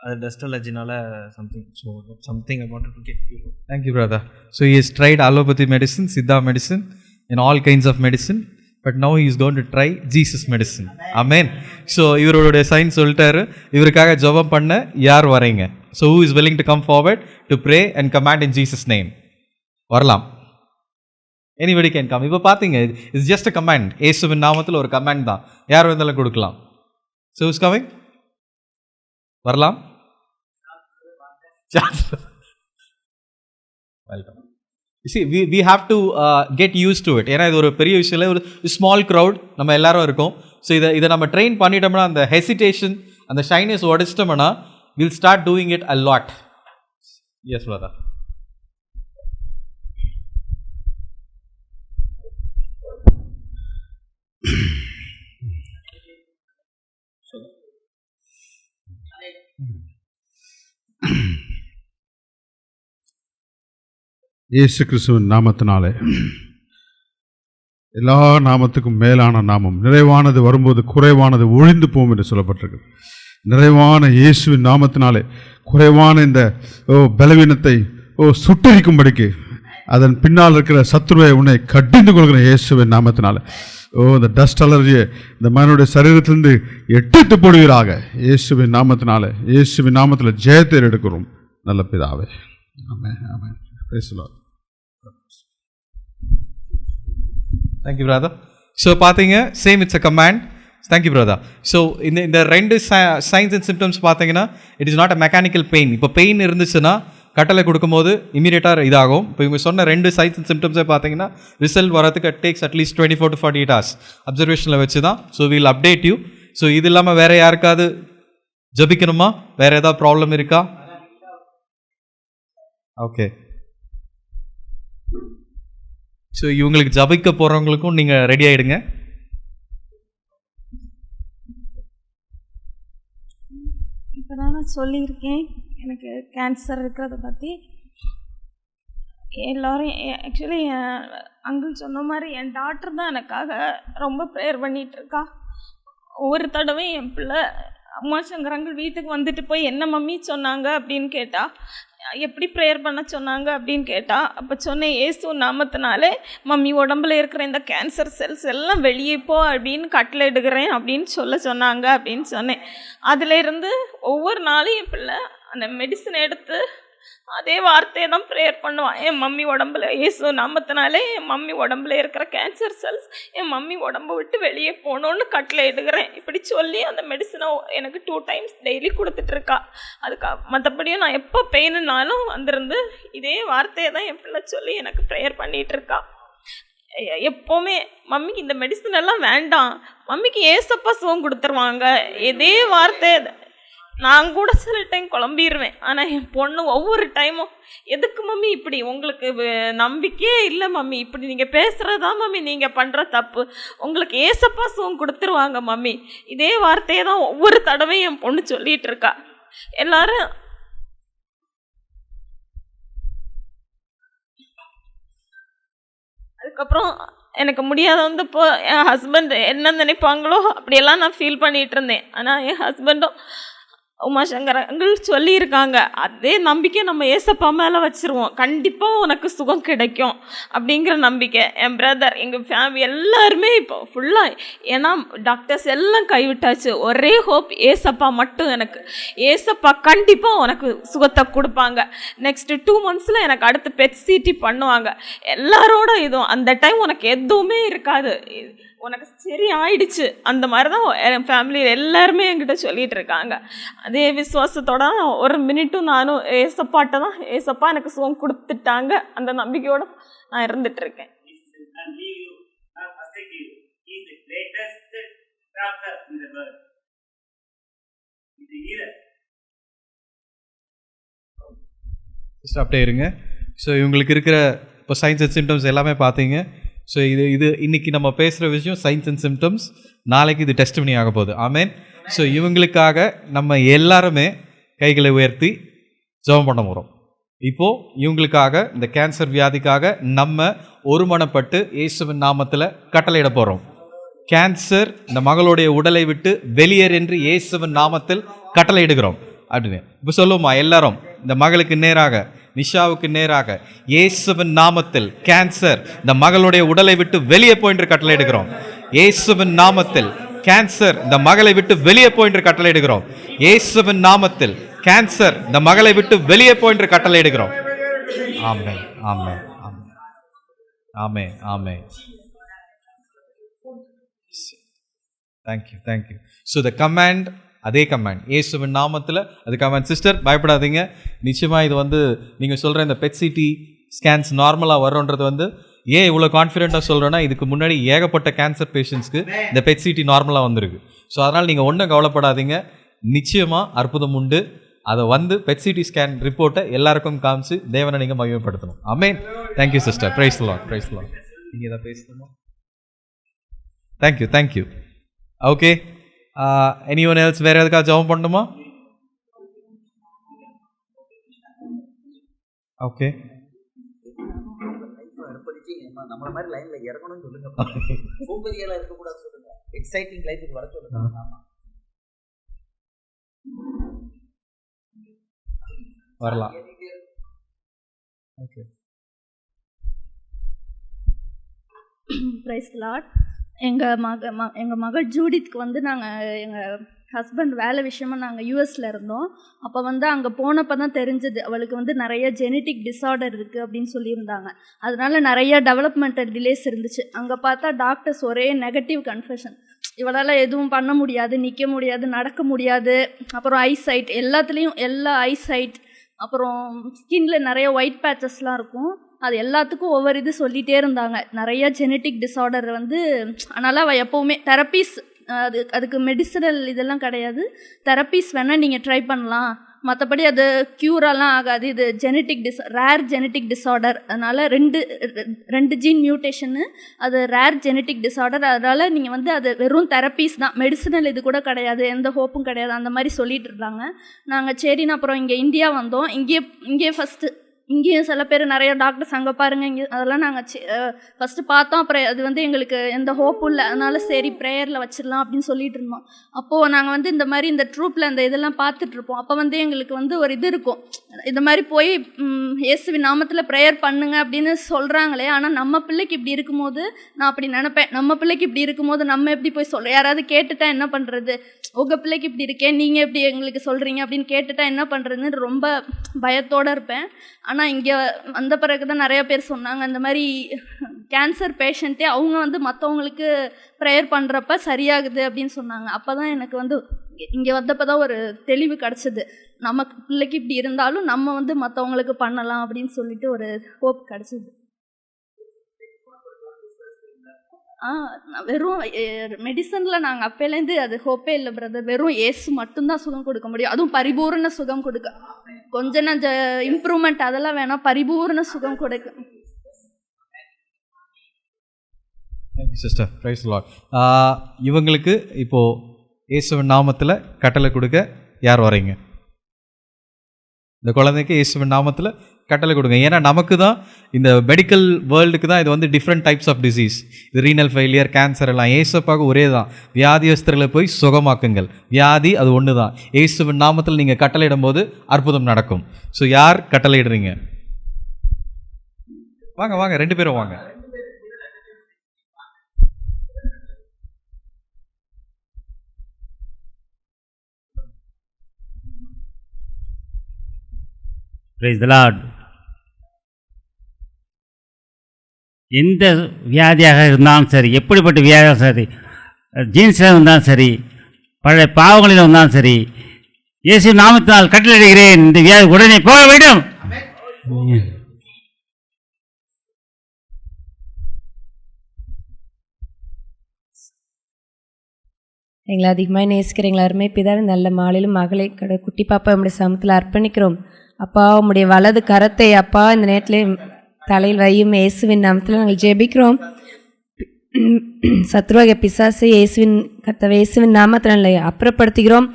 அது dust அலர்ஜினால something I wanted to get you. Thank you, brother. So he has tried allopathy medicine, Siddha medicine, and all kinds of medicine, but now he is going to try Jesus medicine. Amen. So இவருடைய sign சொல்லிட்டாரு. இவருக்காக ஜெபம் பண்ண யார் வரீங்க? So who is willing to come forward to pray and command in Jesus name? வரலாம். Anybody can come. இப்போ பார்த்தீங்க, இட்ஸ் ஜஸ்ட் அ கமாண்ட். இயேசுவின் நாமத்தில் ஒரு கமாண்ட் தான், யார் வந்தாலும் கொடுக்கலாம். ஸோ இஸ் கமிங், வரலாம். Welcome. See, we have to get used to it. ஏன்னா இது ஒரு பெரிய விஷயம் இல்லை, ஒரு ஸ்மால் க்ரௌட், நம்ம எல்லாரும் இருக்கோம். ஸோ இதை நம்ம ட்ரெயின் பண்ணிட்டோம்னா, அந்த ஹெசிடேஷன், அந்த ஷைனஸ் உடைச்சிட்டோம்னா, will start doing it a lot. Yes brother. இயேசு கிறிஸ்துவின் நாமத்தினாலே, எல்லா நாமத்துக்கும் மேலான நாமம், நிறைவானது வரும்போது குறைவானது ஒழிந்து போகும் என்று சொல்லப்பட்டிருக்கு. நிறைவான இயேசுவின் நாமத்தினாலே குறைவான இந்த பலவீனத்தை சுட்டரிக்கும்படிக்கு, அதன் பின்னால் இருக்கிற சத்துருவை உன்னை கடிந்து கொள்கிற இயேசுவின் நாமத்தினாலே, இந்த டஸ்ட் அலர்ஜியை இந்த மனுடைய சரீரத்திலிருந்து எட்டித்து போடுவீராக இயேசுவின் நாமத்தினாலே. இயேசுவின் நாமத்தில் ஜெயத்தை எடுக்கிறோம் நல்ல பிதாவே. ஆமென், ஆமென். Praise the Lord. Thank you brother. So பார்த்தீங்க, same it's a command. Thank you brother. So இந்த ரெண்டு சைன்ஸ் அண்ட் சிம்டம்ஸ் பார்த்தீங்கன்னா, it is not a mechanical pain. இப்போ பெயின் இருந்துச்சுன்னா கட்டளை கொடுக்கும்போது இமீடியட்டாக இதாகும். இப்போ இவங்க சொன்ன ரெண்டு சைன்ஸ் அண்ட் சிம்டம்ஸை பார்த்தீங்கன்னா, ரிசல்ட் வரதுக்கு டேக்ஸ் அட்லீஸ்ட் 24 to 48 hours அப்சர்வேஷனில் வச்சு தான். So will update you. So இது இல்லாமல் வேறு யாருக்காவது ஜபிக்கணுமா? வேறு ஏதாவது ப்ராப்ளம் இருக்கா? ஓகே. ஸோ இவங்களுக்கு ஜபிக்க போகிறவங்களுக்கும் நீங்கள் ரெடி ஆகிடுங்க. இப்போ தான் நான் சொல்லியிருக்கேன் எனக்கு கேன்சர் இருக்கிறத பற்றி. எல்லோரும் ஆக்சுவலி அங்கிள் சொன்ன மாதிரி என் டாக்டர் தான் எனக்காக ரொம்ப ப்ரேயர் பண்ணிகிட்ருக்கா. ஒவ்வொரு தடவையும் என் பிள்ளை அம்மா சங்கர் அங்கிள் வீட்டுக்கு வந்துட்டு போய் என்ன மம்மி சொன்னாங்க அப்படின்னு கேட்டா, எப்படி ப்ரேயர் பண்ண சொன்னாங்க அப்படின்னு கேட்டா, அப்போ சொன்னேன், இயேசு நாமத்தினாலே மம்மி உடம்புல இருக்கிற இந்த கேன்சர் செல்ஸ் எல்லாம் வெளியே போ அப்படின்னு கட்டளை எடுக்கிறேன் அப்படின்னு சொன்னாங்க அப்படின்னு சொன்னேன். அதிலேருந்து ஒவ்வொரு நாளும் என் பிள்ளை அந்த மெடிசன் எடுத்து அதே வார்த்தையை தான் ப்ரேயர் பண்ணுவான். என் மம்மி உடம்புல இயேசு நாமத்தினாலே என் மம்மி உடம்புல இருக்கிற கேன்சர் செல்ஸ் என் மம்மி உடம்பு விட்டு வெளியே போகணுன்னு கட்டளை எடுக்கிறேன் இப்படி சொல்லி அந்த மெடிசனை எனக்கு 2 times டெய்லி கொடுத்துட்ருக்கா. அதுக்கு மற்றபடியும் நான் எப்போ பெயினுனாலும் வந்திருந்து இதே வார்த்தையை தான் என் பிள்ளை சொல்லி எனக்கு ப்ரேயர் பண்ணிகிட்ருக்கா. எப்போவுமே மம்மிக்கு இந்த மெடிசன் எல்லாம் வேண்டாம், மம்மிக்கு ஏசப்பா சுகம் கொடுத்துருவாங்க, இதே வார்த்தை. நான் கூட சில டைம் குழம்பிடுவேன். ஆனால் என் பொண்ணு ஒவ்வொரு டைமும், எதுக்கு மம்மி இப்படி, உங்களுக்கு நம்பிக்கையே இல்லை மம்மி, இப்படி நீங்கள் பேசுகிறதா மம்மி நீங்கள் பண்ணுற தப்பு, உங்களுக்கு ஏசப்பா சுகம் கொடுத்துருவாங்க மம்மி, இதே வார்த்தையை தான் ஒவ்வொரு தடவையும் என் பொண்ணு சொல்லிகிட்டு இருக்கா. எல்லாரும் அதுக்கப்புறம் எனக்கு முடியாத வந்தப்போ என் ஹஸ்பண்ட் என்ன நினைப்பாங்களோ அப்படியெல்லாம் நான் ஃபீல் பண்ணிகிட்டு இருந்தேன். ஆனால் என் ஹஸ்பண்டும் உமாசங்கர் அங்கிள் சொல்லியிருக்காங்க, அதே நம்பிக்கை நம்ம ஏசப்பா மேலே வச்சுருவோம், கண்டிப்பாக உனக்கு சுகம் கிடைக்கும் அப்படிங்கிற நம்பிக்கை. என் பிரதர், எங்கள் ஃபேமிலி எல்லாருமே இப்போ ஃபுல்லாக, ஏன்னா டாக்டர்ஸ் எல்லாம் கைவிட்டாச்சு, ஒரே ஹோப் ஏசப்பா மட்டும். எனக்கு ஏசப்பா கண்டிப்பாக உனக்கு சுகத்தை கொடுப்பாங்க, நெக்ஸ்ட்டு 2 months எனக்கு அடுத்து பெட் சிடி பண்ணுவாங்க, எல்லாரோட இதுவும் அந்த டைம் உனக்கு எதுவுமே இருக்காது, உனக்கு சரி ஆயிடுச்சு, அந்த மாதிரி தான் என் ஃபேமிலியில் எல்லாருமே என்கிட்ட சொல்லிகிட்டு இருக்காங்க. அதே விசுவாசத்தோட ஒரு மினிட்டும் நானும் ஏசப்பாட்ட தான், ஏசப்பா எனக்கு சுகம் கொடுத்துட்டாங்க, அந்த நம்பிக்கையோடு நான் இருந்துகிட்ருக்கேன். அப்படியே இருங்க. ஸோ இவங்களுக்கு இருக்கிற இப்போ சைன்ஸ் அண்ட் சிம்டம்ஸ் எல்லாமே பார்த்தீங்க. ஸோ இது இன்றைக்கி நம்ம பேசுகிற விஷயம் சைன்ஸ் அண்ட் சிம்டம்ஸ், நாளைக்கு இது டெஸ்டிமனி ஆக போகுது. ஆமேன். ஸோ இவங்களுக்காக நம்ம எல்லாருமே கைகளை உயர்த்தி ஜெபம் பண்ண போகிறோம். இப்போது இவங்களுக்காக, இந்த கேன்சர் வியாதிக்காக நம்ம ஒருமனப்பட்டு இயேசுவின் நாமத்தில் கட்டளையிட போகிறோம். கேன்சர் இந்த மகளுடைய உடலை விட்டு வெளியேறு என்று இயேசுவின் நாமத்தில் கட்டளையிடுகிறோம் அப்படின்னு இப்போ சொல்லுவோமா எல்லாரும்? இந்த மகளுக்கு நேராக, நிஷாவுக்கு நேராக இயேசுவின் நாமத்தில் கேன்சர் இந்த மகளுடைய உடலை விட்டு வெளியே போயின்று கட்டளையிடுகிறோம். இயேசுவின் நாமத்தில் கேன்சர் இந்த மகளை விட்டு வெளியே போயின்று கட்டளையிடுகிறோம். இயேசுவின் நாமத்தில் கேன்சர் இந்த மகளை விட்டு வெளியே போயின்று கட்டளையிடுகிறோம். ஆமென், ஆமென், ஆமென், ஆமென் ஆமென். தேங்க்யூ. ஸோ த கமாண்ட், அதே கமாண்ட் இயேசுவின் நாமத்தில் அது கமாண்ட். சிஸ்டர் பயப்படாதீங்க, நிச்சயமாக இது வந்து நீங்கள் சொல்கிற இந்த பெட் சிடி ஸ்கேன்ஸ் நார்மலாக வரோன்றது வந்து ஏன் இவ்வளோ கான்ஃபிடென்ட்டாக சொல்கிறேன்னா, இதுக்கு முன்னாடி ஏகப்பட்ட கேன்சர் பேஷண்ட்ஸ்க்கு இந்த பெட் சிடி நார்மலாக வந்திருக்கு. ஸோ அதனால் நீங்கள் ஒன்றும் கவலைப்படாதீங்க, நிச்சயமாக அற்புதம் உண்டு. அதை வந்து பெட் சிடி ஸ்கேன் ரிப்போர்ட்டை எல்லாருக்கும் காமிச்சு தேவனை நீங்கள் மகிமைப்படுத்தணும். ஆமென். Thank you sister. Praise the Lord. நீங்கள் எதாவது பேசணுமா? தேங்க்யூ. Okay, anyone else? வேறு எதுக்காக ஜெபம் பண்ணணுமா? ஓகே, நம்மள மாதிரி லைன்ல இறங்கணும்னு சொல்லுங்க. சோம்பேறியால இருக்க கூடாது சொல்லுங்க. எக்ஸைட்டிங் லைஃப்க்கு வர சொல்லுங்க. ஆமா, வரலாம். Okay, price the Lord. எங்கள் மகள் ஜூடித்க்கு வந்து நாங்கள் எங்கள் ஹஸ்பண்ட் வேலை விஷயமா நாங்கள் யூஎஸில் இருந்தோம். அப்போ வந்து அங்கே போனப்போ தான் தெரிஞ்சது அவளுக்கு வந்து நிறைய ஜெனட்டிக் டிஸார்டர் இருக்குது அப்படின்னு சொல்லியிருந்தாங்க. அதனால நிறைய டெவலப்மெண்டல் டிலேஸ் இருந்துச்சு. அங்கே பார்த்தா டாக்டர்ஸ் ஒரே நெகட்டிவ் கன்ஃபெஷன். இவளால் எதுவும் பண்ண முடியாது, நிற்க முடியாது, நடக்க முடியாது. அப்புறம் ஐசைட் எல்லாத்துலேயும் ஐசைட், அப்புறம் ஸ்கின்ல நிறைய ஒயிட் பேச்சஸ்லாம் இருக்கும். அது எல்லாத்துக்கும் ஒவ்வொரு இது சொல்லிகிட்டே இருந்தாங்க. நிறைய ஜெனட்டிக் டிஸார்டர் வந்து, அதனால் அவள் எப்போவுமே தெரப்பீஸ், அதுக்கு மெடிசனல் இதெல்லாம் கிடையாது, தெரப்பீஸ் வேணால் நீங்கள் ட்ரை பண்ணலாம், மற்றபடி அது க்யூரெல்லாம் ஆகாது. இது ரேர் ஜெனட்டிக் டிஸார்டர், அதனால் ரெண்டு ஜீன் மியூட்டேஷனு, அது ரேர் ஜெனட்டிக் டிஸார்டர். அதனால் நீங்கள் வந்து அது வெறும் தெரப்பீஸ் தான், மெடிசனல் இது கூட கிடையாது, எந்த ஹோப்பும் கிடையாது, அந்த மாதிரி சொல்லிட்டு இருந்தாங்க. நாங்கள் சரின்னு அப்புறம் இங்கே இந்தியா வந்தோம். இங்கே ஃபஸ்ட்டு இங்கேயும் சில பேர் நிறைய டாக்டர்ஸ் அங்கே பாருங்கள் இங்கே அதெல்லாம் நாங்கள் ஃபஸ்ட்டு பார்த்தோம். அப்புறம் அது வந்து எங்களுக்கு எந்த ஹோப்பும் இல்லை, அதனால சரி ப்ரேயரில் வச்சிடலாம் அப்படின்னு சொல்லிட்டு இருந்தோம். அப்போது நாங்கள் வந்து இந்த மாதிரி இந்த ட்ரூப்பில் அந்த இதெல்லாம் பார்த்துட்ருப்போம். அப்போ வந்து எங்களுக்கு வந்து ஒரு இது இருக்கும், இந்த மாதிரி போய் இயேசுவின் நாமத்தில் ப்ரேயர் பண்ணுங்க அப்படின்னு சொல்கிறாங்களே, ஆனால் நம்ம பிள்ளைக்கு இப்படி இருக்கும்போது நான் அப்படி நினப்பேன், நம்ம பிள்ளைக்கு இப்படி இருக்கும்போது நம்ம எப்படி போய் யாராவது கேட்டுட்டா என்ன பண்ணுறது, உங்கள் பிள்ளைக்கு இப்படி இருக்கேன் நீங்கள் எப்படி எங்களுக்கு சொல்கிறீங்க அப்படின்னு கேட்டுட்டா என்ன பண்ணுறதுன்னு ரொம்ப பயத்தோடு இருப்பேன். ஆனால் இங்கே வந்த பிறகு தான் நிறைய பேர் சொன்னாங்க, இந்த மாதிரி கேன்சர் பேஷண்ட்டே அவங்க வந்து மற்றவங்களுக்கு ப்ரேயர் பண்ணுறப்ப சரியாகுது அப்படின்னு சொன்னாங்க. அப்போ தான் எனக்கு வந்து இங்கே வந்தப்போ தான் ஒரு தெளிவு கிடச்சிது, நமக்கு பிள்ளைக்கு இப்படி இருந்தாலும் நம்ம வந்து மற்றவங்களுக்கு பண்ணலாம் அப்படின்னு சொல்லிட்டு ஒரு ஹோப் கிடச்சிது. வெறும் மெடிசனில் நாங்கள் அப்போலேருந்து அது ஹோப்பே இல்லை பிரதர், வெறும் ஏசு மட்டும்தான் சுகம் கொடுக்க முடியும், அதுவும் பரிபூர்ண சுகம் கொடுக்க. கொஞ்சம் நஞ்ச இம்ப்ரூவ்மெண்ட் அதெல்லாம் வேணாம், பரிபூர்ண சுகம் கொடுக்க. Sister praise the Lord. இவங்களுக்கு இப்போது இயேசுவின் நாமத்தில் கட்டளை கொடுக்க யார் வரீங்க? இந்த குழந்தைக்கு இயேசுவின் நாமத்தில் கட்டளை கொடுங்க. ஏன்னா நமக்கு தான் இந்த மெடிக்கல் வேர்ல்டுக்கு தான் இது வந்து டிஃப்ரெண்ட் டைப்ஸ் ஆஃப் டிசீஸ், இது ரீனல் ஃபெயிலியர், கேன்சர் எல்லாம் ஏசப்பாக ஒரே தான், வியாதியஸ்தர்களை போய் சுகமாக்குங்கள். வியாதி அது ஒன்று தான். இயேசுவின் நாமத்தில் நீங்கள் கட்டளையிடும் போது அற்புதம் நடக்கும். ஸோ யார் கட்டளையிடுறீங்க? வாங்க 2 பேரும் வாங்க. Price the Lord. எந்த வியாதியாக இருந்தாலும் சரி, எப்படிப்பட்ட வியாதியாக சரி, ஜீன்ஸில் இருந்தாலும் சரி, பழைய பாவங்களில் இருந்தாலும் சரி, இயேசு நாமத்தினால் கட்டளையிடுகிறேன், இந்த வியாதி உடனே போக வேண்டும். எங்களை அதிகமாக நேசிக்கிறீங்களா அருமை பிதாவே, நல்ல மாலையிலும் மகளை குட்டி பாப்பா நம்முடைய சமூகத்தில் அர்ப்பணிக்கிறோம். அப்பா உம்முடைய வலது கரத்தை அப்பா இந்த நேரத்தில் தலையில் வையும் இயேசுவின் நாமத்தில் நாங்கள் ஜெபிக்கிறோம். சத்ருவாக பிசாசை இயேசுவின் நாமத்தில் அப்புறப்படுத்துகிறோம்.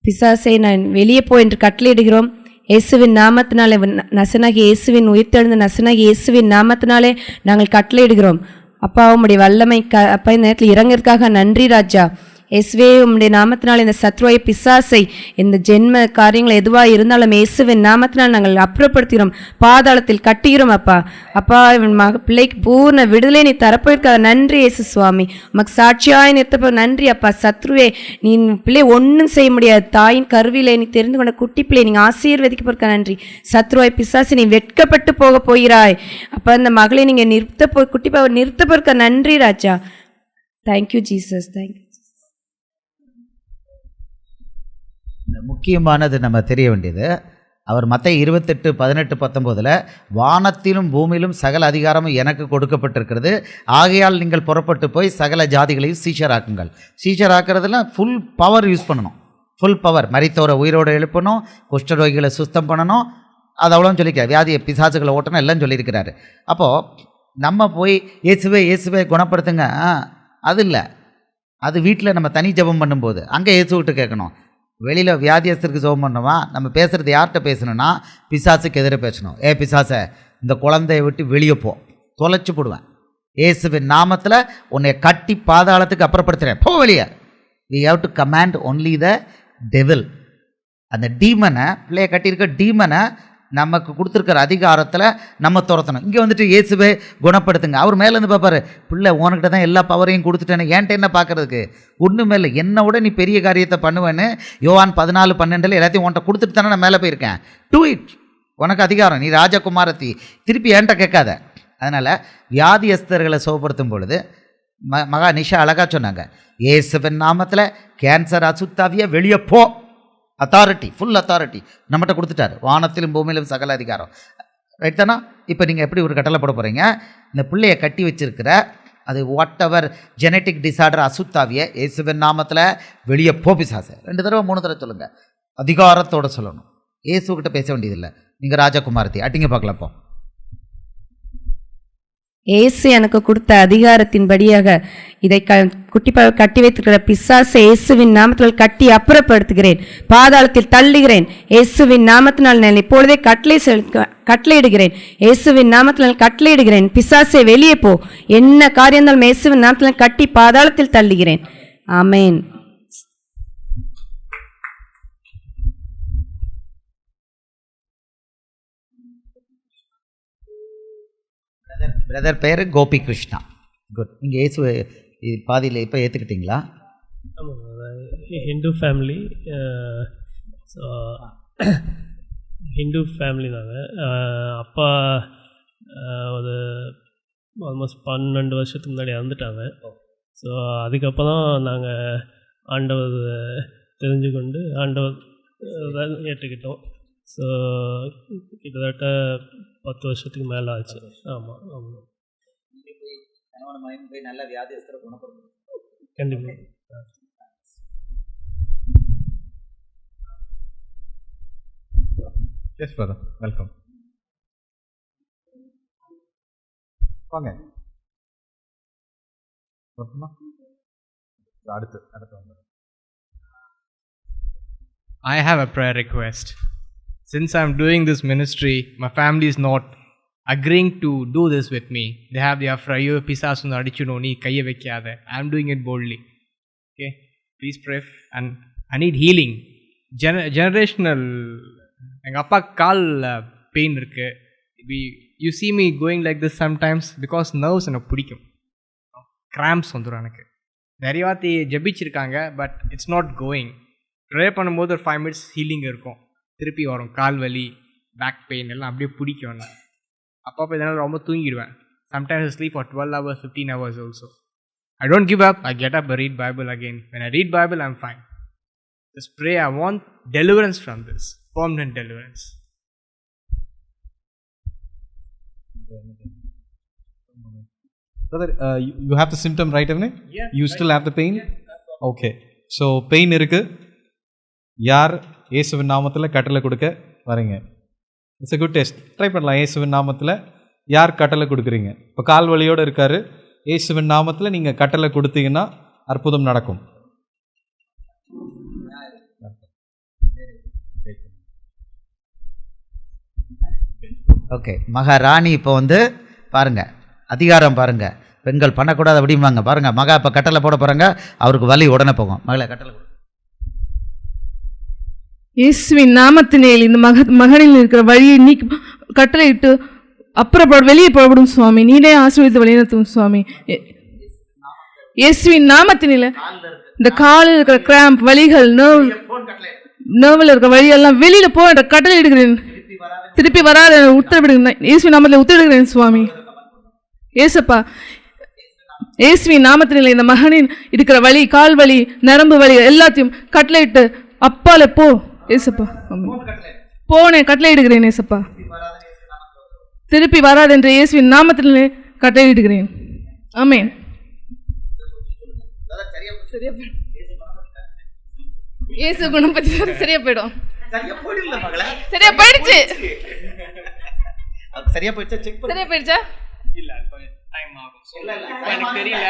பிசாசை நான் வெளியே போ என்று கட்டளையிடுகிறோம். இயேசுவின் நாமத்தினாலே நசனாகி இயேசுவின் உயிர்த்தெழுந்த நசனாகி இயேசுவின் நாமத்தினாலே நாங்கள் கட்டளையிடுகிறோம். அப்பா உம்முடைய வல்லமை அப்பா இந்த நேரத்தில் இறங்கிறதுக்காக நன்றி ராஜா. இயேசுவே உம்முடைய நாமத்தினால் இந்த சத்ருவாய பிசாசை இந்த ஜென்ம காரியங்கள் எதுவாக இருந்தாலும் இயேசுவின் நாமத்தினால் நாங்கள் அப்புறப்படுத்துகிறோம், பாதாளத்தில் கட்டுகிறோம். அப்பா அப்பா இவன் பிள்ளைக்கு பூர்ண விடுதலை நீ தரப்போயிருக்க நன்றி இயேசு சுவாமி. உமக்கு சாட்சியாய் நிறுத்தப்போ நன்றி அப்பா. சத்ருவே நீ பிள்ளை ஒன்றும் செய்ய முடியாது. தாயின் கருவிலை நீ தெரிந்து கொண்ட குட்டி பிள்ளை நீங்கள் ஆசீர்வதிக்க போயிருக்க நன்றி. சத்ருவாய் பிசாசு நீ வெட்கப்பட்டு போக போகிறாய் அப்போ அந்த மகளை நீங்கள் குட்டி பாவை நிறுத்த போயிருக்க நன்றி ராஜா. Thank you Jesus, thank you. முக்கியமானது நம்ம தெரிய வேண்டியது, அவர் மத்தேயு 28:18-19 வானத்திலும் பூமியிலும் சகல அதிகாரமும் எனக்கு கொடுக்கப்பட்டிருக்கிறது, ஆகையால் நீங்கள் புறப்பட்டு போய் சகல ஜாதிகளையும் சீஷராக்குங்கள். சீஷராக்குறதுல ஃபுல் பவர் யூஸ் பண்ணணும், ஃபுல் பவர். மரித்தோரை உயிரோடு எழுப்பணும், குஷ்டரோகிகளை சுத்தம் பண்ணணும், அது அவ்வளோன்னு சொல்லியிருக்காரு. வியாதியை பிசாசுகளை ஓட்டணும் எல்லாம் சொல்லியிருக்கிறாரு. அப்போது நம்ம போய் இயேசுவே இயேசுவே குணப்படுத்துங்க, அது இல்லை. அது வீட்டில் நம்ம தனி ஜெபம் பண்ணும்போது அங்கே இயேசுவிட்டு கேட்கணும். வெளியில் வியாதியஸ்தருக்கு ஜெபம் பண்ணோமா, நம்ம பேசுகிறது யார்கிட்ட பேசணும்னா பிசாசுக்கு எதிராக பேசணும். பிசாசை இந்த குழந்தைய விட்டு வெளியே போ, தொலைச்சி போடுவேன், இயேசுவின் நாமத்தில் உன்னை கட்டி பாதாளத்துக்கு அப்புறப்படுத்துகிறேன், போ வெளியே. We have to command only the devil. அந்த டீமனை, பிள்ளைய கட்டியிருக்க டீமனை நமக்கு கொடுத்துருக்கிற அதிகாரத்தில் நம்ம துரத்தணும். இங்கே வந்துட்டு இயேசுவே குணப்படுத்துங்க, அவர் மேலேருந்து பார்ப்பார், பிள்ளை உனக்கிட்ட தான் எல்லா பவரையும் கொடுத்துட்டேன்னு என்கிட்ட என்ன பார்க்குறதுக்கு, ஒன்றுமே இல்லை, என்னை விட நீ பெரிய காரியத்தை பண்ணுவேன்னு யோவான் 14:12 எல்லாத்தையும் உன்கிட்ட கொடுத்துட்டு தானே நான் மேலே போயிருக்கேன், டூ இட், உனக்கு அதிகாரம், நீ ராஜகுமாரத்தி, திருப்பி என்கிட்ட கேட்காத. அதனால் வியாதியஸ்தர்களை சுகப்படுத்தும் பொழுது மகா நிஷா அழகாக சொன்னாங்க, இயேசுவின் நாமத்தில் கேன்சர் அசுத்தாவிய வெளியே போ, அத்தாரிட்டி, ஃபுல் அத்தாரிட்டி நம்மகிட்ட கொடுத்துட்டாரு, வானத்திலும் பூமியிலும் சகல அதிகாரம். ரைட் தானா? இப்போ நீங்கள் எப்படி ஒரு கட்டளை போட போகிறீங்க, இந்த பிள்ளையை கட்டி வச்சிருக்கிற அது வாட் எவர் ஜெனட்டிக் டிசார்டர் அசுத்தாவிய இயேசுவின் நாமத்தில் வெளியே போ பிசாசு. 2 தடவை 3 தடவை சொல்லுங்கள், அதிகாரத்தோடு சொல்லணும். இயேசுக்கிட்ட பேச வேண்டியதில்லை, நீங்கள் ராஜகுமாரத்தி அட்டிங்க பார்க்கலப்போ. இயேசு எனக்கு கொடுத்த அதிகாரத்தின்படியாக இதை குட்டிப்பாவை கட்டி வைத்திருக்கிற பிசாசை இயேசுவின் நாமத்தினால் கட்டி அப்புறப்படுத்துகிறேன், பாதாளத்தில் தள்ளுகிறேன். இயேசுவின் நாமத்தினால் நான் இப்பொழுதே கட்டளையிடுகிறேன், இயேசுவின் நாமத்தினால் கட்டளையிடுகிறேன், பிசாசை வெளியே போ, என்ன காரியம் இருந்தாலும் இயேசுவின் நாமத்தினால் கட்டி பாதாளத்தில் தள்ளுகிறேன். ஆமென். பிரதர் பேர் கோபி கிருஷ்ணா. குட். நீங்கள் இயேசு பாதியில் இப்போ ஏற்றுக்கிட்டீங்களா? Hindu family. So Hindu family நாங்கள். அப்பா ஒரு ஆல்மோஸ்ட் 12 வருஷத்துக்கு முன்னாடி இறந்துட்டாங்க. ஸோ அதுக்கப்புறம் தான் நாங்கள் ஆண்டவர் தெரிஞ்சுக்கொண்டு ஆண்டவர் ஏற்றுக்கிட்டோம். ஸோ கிட்டத்தட்ட 10 வருஷத்துக்கு மேலே ஆச்சு. ஆமாம் ஆமாம், நல்ல வியாதியஸ்தரை குணப்படுத்தணும் கண்டிப்பாக. Yes brother, welcome. வாங்க. அடுத்து வந்து I have a prayer request. Since I'm doing this ministry, my family is not agreeing to do this with me. They have their frayo pisasun adichuno nee kaiya vekkada. I'm doing it boldly. Okay, please pray. And I need healing. Generational. எங்க அப்பா கால் pain இருக்கு. You see me going like this sometimes because nerves எனக்கு பிடிக்கும். cramps வந்துடும் எனக்கு. நிறைய வாட்டி ஜெபிச்சிருக்காங்க, but it's not going. Pray பண்ணும்போது ஒரு 5 minutes ஹீலிங் இருக்கும், திருப்பி வரும் கால் வலி, பேக் பெயின் எல்லாம் அப்படியே பிடிக்கும். நான் அப்பப்போ இதனால் ரொம்ப தூங்கிடுவேன். Sometimes I sleep for 12 hours, 15 hours also. I don't give up. I get up, I read Bible again. When I read Bible, I'm fine. Just pray. I want deliverance from this, permanent deliverance. Brother, you have the symptom right, isn't it? Yeah. You still have the pain? Okay. So pain இருக்கு. யார் இயேசுவின் நாமத்தில் கட்டளை கொடுக்க வரீங்க? It's a good test. Try பண்ணலாம். இயேசுவின் நாமத்தில் யார் கட்டளை கொடுக்குறீங்க? இப்போ கால் வலியோடு இருக்காரு, இயேசுவின் நாமத்தில் நீங்கள் கட்டளை கொடுத்தீங்கன்னா அற்புதம் நடக்கும். ஓகே, மகாராணி இப்போ வந்து பாருங்கள், அதிகாரம் பாருங்கள். பெண்கள் பண்ணக்கூடாது அப்படிம்பாங்க. பாருங்கள், மகா இப்போ கட்டளை போட போகிறாங்க, அவருக்கு வலி உடனே போகும். மகளை கட்டளை இயேசுவின் நாமத்தினால் இந்த மகனில் இருக்கிற வழியை நீக்கி கட்டளையிட்டு அப்புறம் வெளியே புறப்படும் சுவாமி. நீரே ஆசீர்வதித்து வழிநடத்தும் சுவாமி. இயேசுவின் நாமத்தினால் இந்த காலில் இருக்கிற கிராம்ப் வலிகள், நர்வில் இருக்கிற வழியெல்லாம் வெளியில் போ என்ற கட்டளை இடுகிறேன். திருப்பி வராத உத்தரவிடுகிறேன். இயேசுவின் நாமத்தில் உத்தரவிடுகிறேன் சுவாமி. ஏசப்பா, இயேசுவின் நாமத்தினால் இந்த மகனின் இருக்கிற வலி, கால் வலி, நரம்பு வலி எல்லாத்தையும் கட்டளையிட்டு அப்பால போ ஏசப்பா. போனே கட்டளையிடுகிறேன் ஏசப்பா. திருப்பி வராது என்று இயேசுவின் நாமத்திலே கட்டளையிடுகிறேன். ஆமென். இயேசு குணம் பத்தி சரியா போயிடும். சரியா போயிடுச்சு. சரியா போயிடுச்சா? செக் பண்ணு. சரியா போயிடுச்சா? இல்ல கொஞ்சம் டைம் ஆகும். இல்ல எனக்கு தெரியல.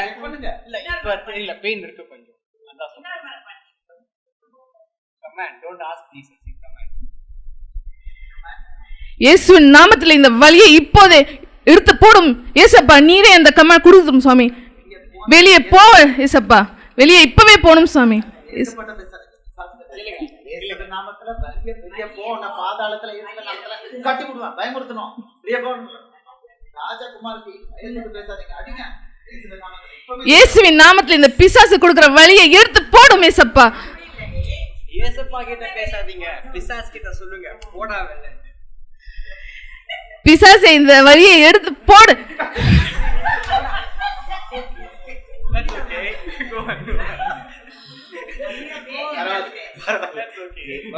இல்ல இப்ப தெரியல, பெயின் இருக்கு கொஞ்சம். அதான் சொல்றேன். Command, don't ask Jesus. இயேசுவின் நாமத்தில் இந்த வலியை இப்போதே எடுத்து போடும் ஏசப்பா. நீரே அந்த கமாண்ட் கொடுத்துரும் சுவாமி. வெளியே போ ஏசப்பா. வெளியே இப்பவே போகணும் சுவாமி. இயேசுவின் நாமத்தில் இந்த பிசாசு கொடுக்கிற வலியை எடுத்து போடும் ஏசப்பா. ஏசப்பா கிட்ட பேசாதீங்க, பிசாஸ் கிட்ட சொல்லுங்க. போடாவல்ல பிசாசை இந்த வலியை எடுத்து போடு.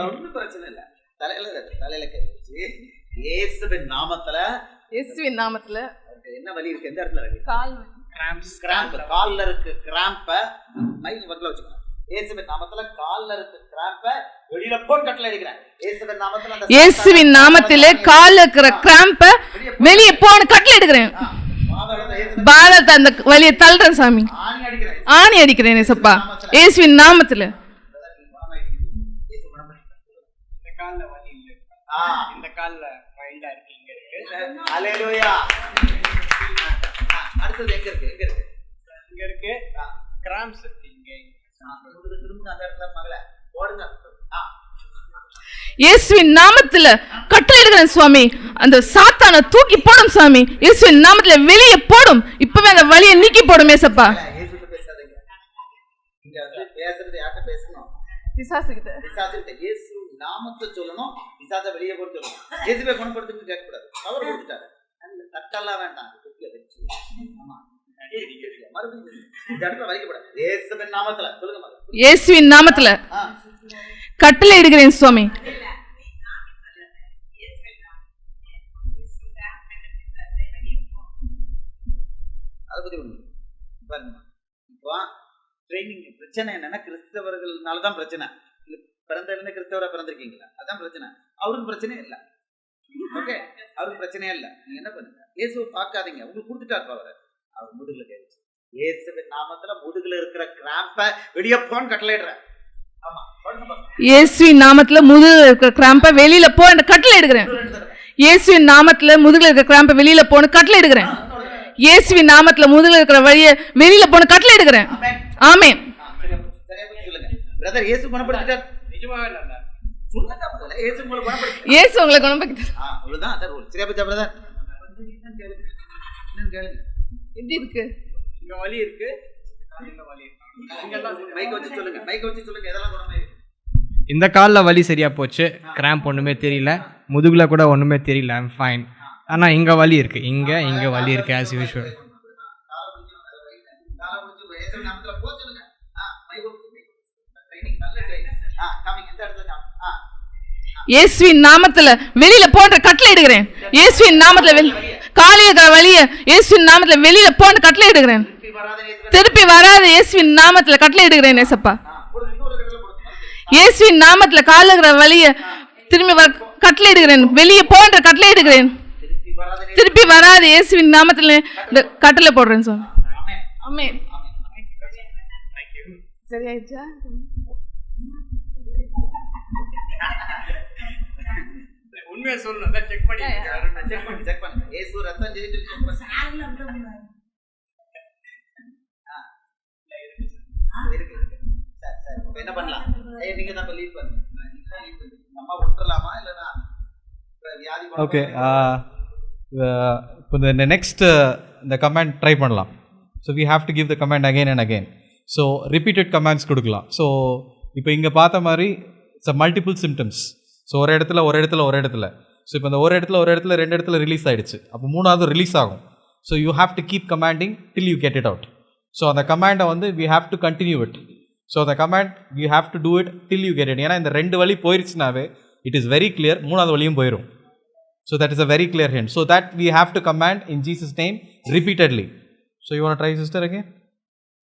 ஒன்றும் பிரச்சனை இல்ல. தலையில இயேசுவின் நாமத்துல, இயேசுவின் நாமத்துல என்ன வலி இருக்கு? எந்த இடத்துல இருக்கு? கால் கிராம்ப். கால்ல இருக்கு கிராம்ப மைக் பக்கத்துல வச்சுக்கோ. இயேசுவின் நாமத்துல கால்ல இருக்கு கிராம்ப வெளியில போன் கட்டளை அடிக்கிறேன். இயேசுவின் நாமத்துல அந்த இயேசுவின் நாமத்திலே கால்ல இருக்கிற கிராம்ப வெளியே போன்னு கட்டளை எடுக்கிறேன். பாரத அந்த வலியை தள்ளுறேன் சாமி. ஆணி அடிக்கிறேன் ஏசப்பா. இயேசுவின் நாமத்துல. இந்த கால்ல வலி இல்ல, இந்த கால்ல மைல்டா இருக்கீங்க. ஹalleluya. அடுத்து எங்க இருக்கு? எங்க இருக்கு? இங்க இருக்கு கிராம்ஸ் இருக்கு. இங்க திரும்ப அந்த இடத்துல மகளே ஓடுங்க. இயேசுவின் நாமத்துல கட்டளை எடுக்கிறேன் சுவாமி. அந்த சாத்தானை தூக்கி போடும் சாமி. இயேசுவின் நாமத்துல வெளியே போடும். இப்பவே அந்த வலியை நீக்கி போடும் ஏசப்பா. இயேசுக்கு பேசாதீங்க. இங்க வந்து பேசுறது யார்ட்ட பேசணும்? பிசாசு கிட்ட. பிசாசு கிட்ட. இயேசு நாமத்தை சொல்லணும், பிசாசை வெளியே போட்டு சொல்லணும். இயேசுவை குணப்படுத்திட்டு கேட்க கூடாது. அவர் கொடுத்துட்டாரு. அந்த தட்டெல்லாம் வேண்டாம். ஆமா, மறுபடியும் இந்த இடத்துல வலிக்கப்படாது. இயேசுவின் நாமத்துல சொல்லுங்க மகளே. இயேசுவின் நாமத்துல கட்டளை எடுக்கிறேன் சுவாமி. அதை பத்தி ஒண்ணு பாருங்க. இப்போ ட்ரைனிங் பிரச்சனை என்னன்னா, கிறிஸ்தவர்கள்னாலதான் பிரச்சனை. பிறந்த கிறிஸ்தவரா பிறந்திருக்கீங்களா? அதான் பிரச்சனை. அவருக்கு பிரச்சனையே இல்லை. ஓகே, அவருக்கு பிரச்சனையே இல்லை. நீங்க என்ன பண்ணுங்க, இயேசுவை பார்க்காதீங்க. உங்களுக்கு கொடுத்துட்டாரு அவரை. அவர் முதுகுல கேட்குச்சு. இயேசுவின் நாமத்துல முதுகுல இருக்கிற கிராம்ப வெளியே போன்னு கட்டளையிடுறேன். ஆமா, இயேசுவின் நாமத்துல முதுகுல இருக்கிற கிராம்ப வெளியில போ என்ற கட்டளை எடுக்கிறேன். இயேசுவின் நாமத்துல முதுகுல இருக்கிற கிராம்ப வெளியில போன்னு கட்டளை எடுக்கிறேன். இயேசுவின் நாமத்துல முதுகுல இருக்கிற வழியை வெளியில போன்னு கட்டளை எடுக்கிறேன். ஆமென். சொல்லுங்க பிரதர், இயேசு குணப்படுத்திட்டார். நிஜமாவே இல்ல. சொல்லுங்க முதல்ல, இயேசு உங்களை குணப்படுத்திட்டார். இயேசு உங்களை குணப்படுத்திட்டார். அவ்வளவுதான். அதான் ரூல். சரியா போச்சா பிரதர்? என்னன்னு கேளுங்க. எப்படி இருக்கு? இங்க வலி இருக்கு, இங்க வலி இருக்கு. மைக் வச்சு சொல்லுங்க. மைக் வச்சு சொல்லுங்க. எதெல்லாம் குணமாயிருக்கு? இந்த காலில் வலி சரியா போச்சு. கிராம்ப் ஒன்றுமே தெரியல. முதுகுல கூட ஒன்றுமே தெரியல. I'm fine. ஆனால் இங்கே வலி இருக்கு. இங்கே வலி இருக்கு ஆஸ் யூஷுவல். இயேசுவின் நாமத்துல வெளியில போன்ற கட்டளை எடுக்கிறேன். இயேசுவின் நாமத்துல காலிய வலிய இயேசுவின் நாமத்துல வெளியில போன்ற கட்டளை எடுக்கிறேன். திருப்பி வராது இயேசுவின் நாமத்துல கட்டளை எடுக்கிறேன் ஏசப்பா. இயேசுவின் நாமத்துல காலுகிற வலிய திரும்பி கட்டளை எடுக்கிறேன். வெளியே போன்ற கட்டளை எடுக்கிறேன். திருப்பி வராது இயேசுவின் நாமத்துல இந்த கட்டளை போடுறேன் சார். ஆமென். சரியாயிடுச்சா? உண்மையை சொல்லணும். செக் பண்ணி செக் பண்ணு. இயேசு ரத்தம் ஜெயிச்சு செக் பண்ணு. என்ன பண்ணலாம்? நீங்கள் தான் லீட் பண்ணுங்க. நம்ம விட்டுறலாமா இல்லைன்னா வியாதி? ஓகே, இப்போ இந்த நெக்ஸ்ட் இந்த கமெண்ட் ட்ரை பண்ணலாம். So we have to give the comment again and again. So repeated comments கொடுக்கலாம். ஸோ இப்போ இங்கே பார்த்த மாதிரி இட்ஸ் மல்டிபிள் சிம்டம்ஸ். ஸோ ஒரு இடத்துல ஸோ இப்போ இந்த ஒரு இடத்துல 2 இடத்துல ரிலீஸ் ஆகிடுச்சு. அப்போ 3வது ரிலீஸ் ஆகும். So you have to keep commanding till you get it out. So அந்த கமாண்டை வந்து we have to continue it. So அந்த command you have to do it till you get it. ஏன்னா இந்த 2 வழி போயிருச்சுனாவே இட் இஸ் வெரி கிளியர், 3வது வழியும் போயிடும். So that is a very clear hint. So that we have to command in Jesus name repeatedly. So you want try sister again?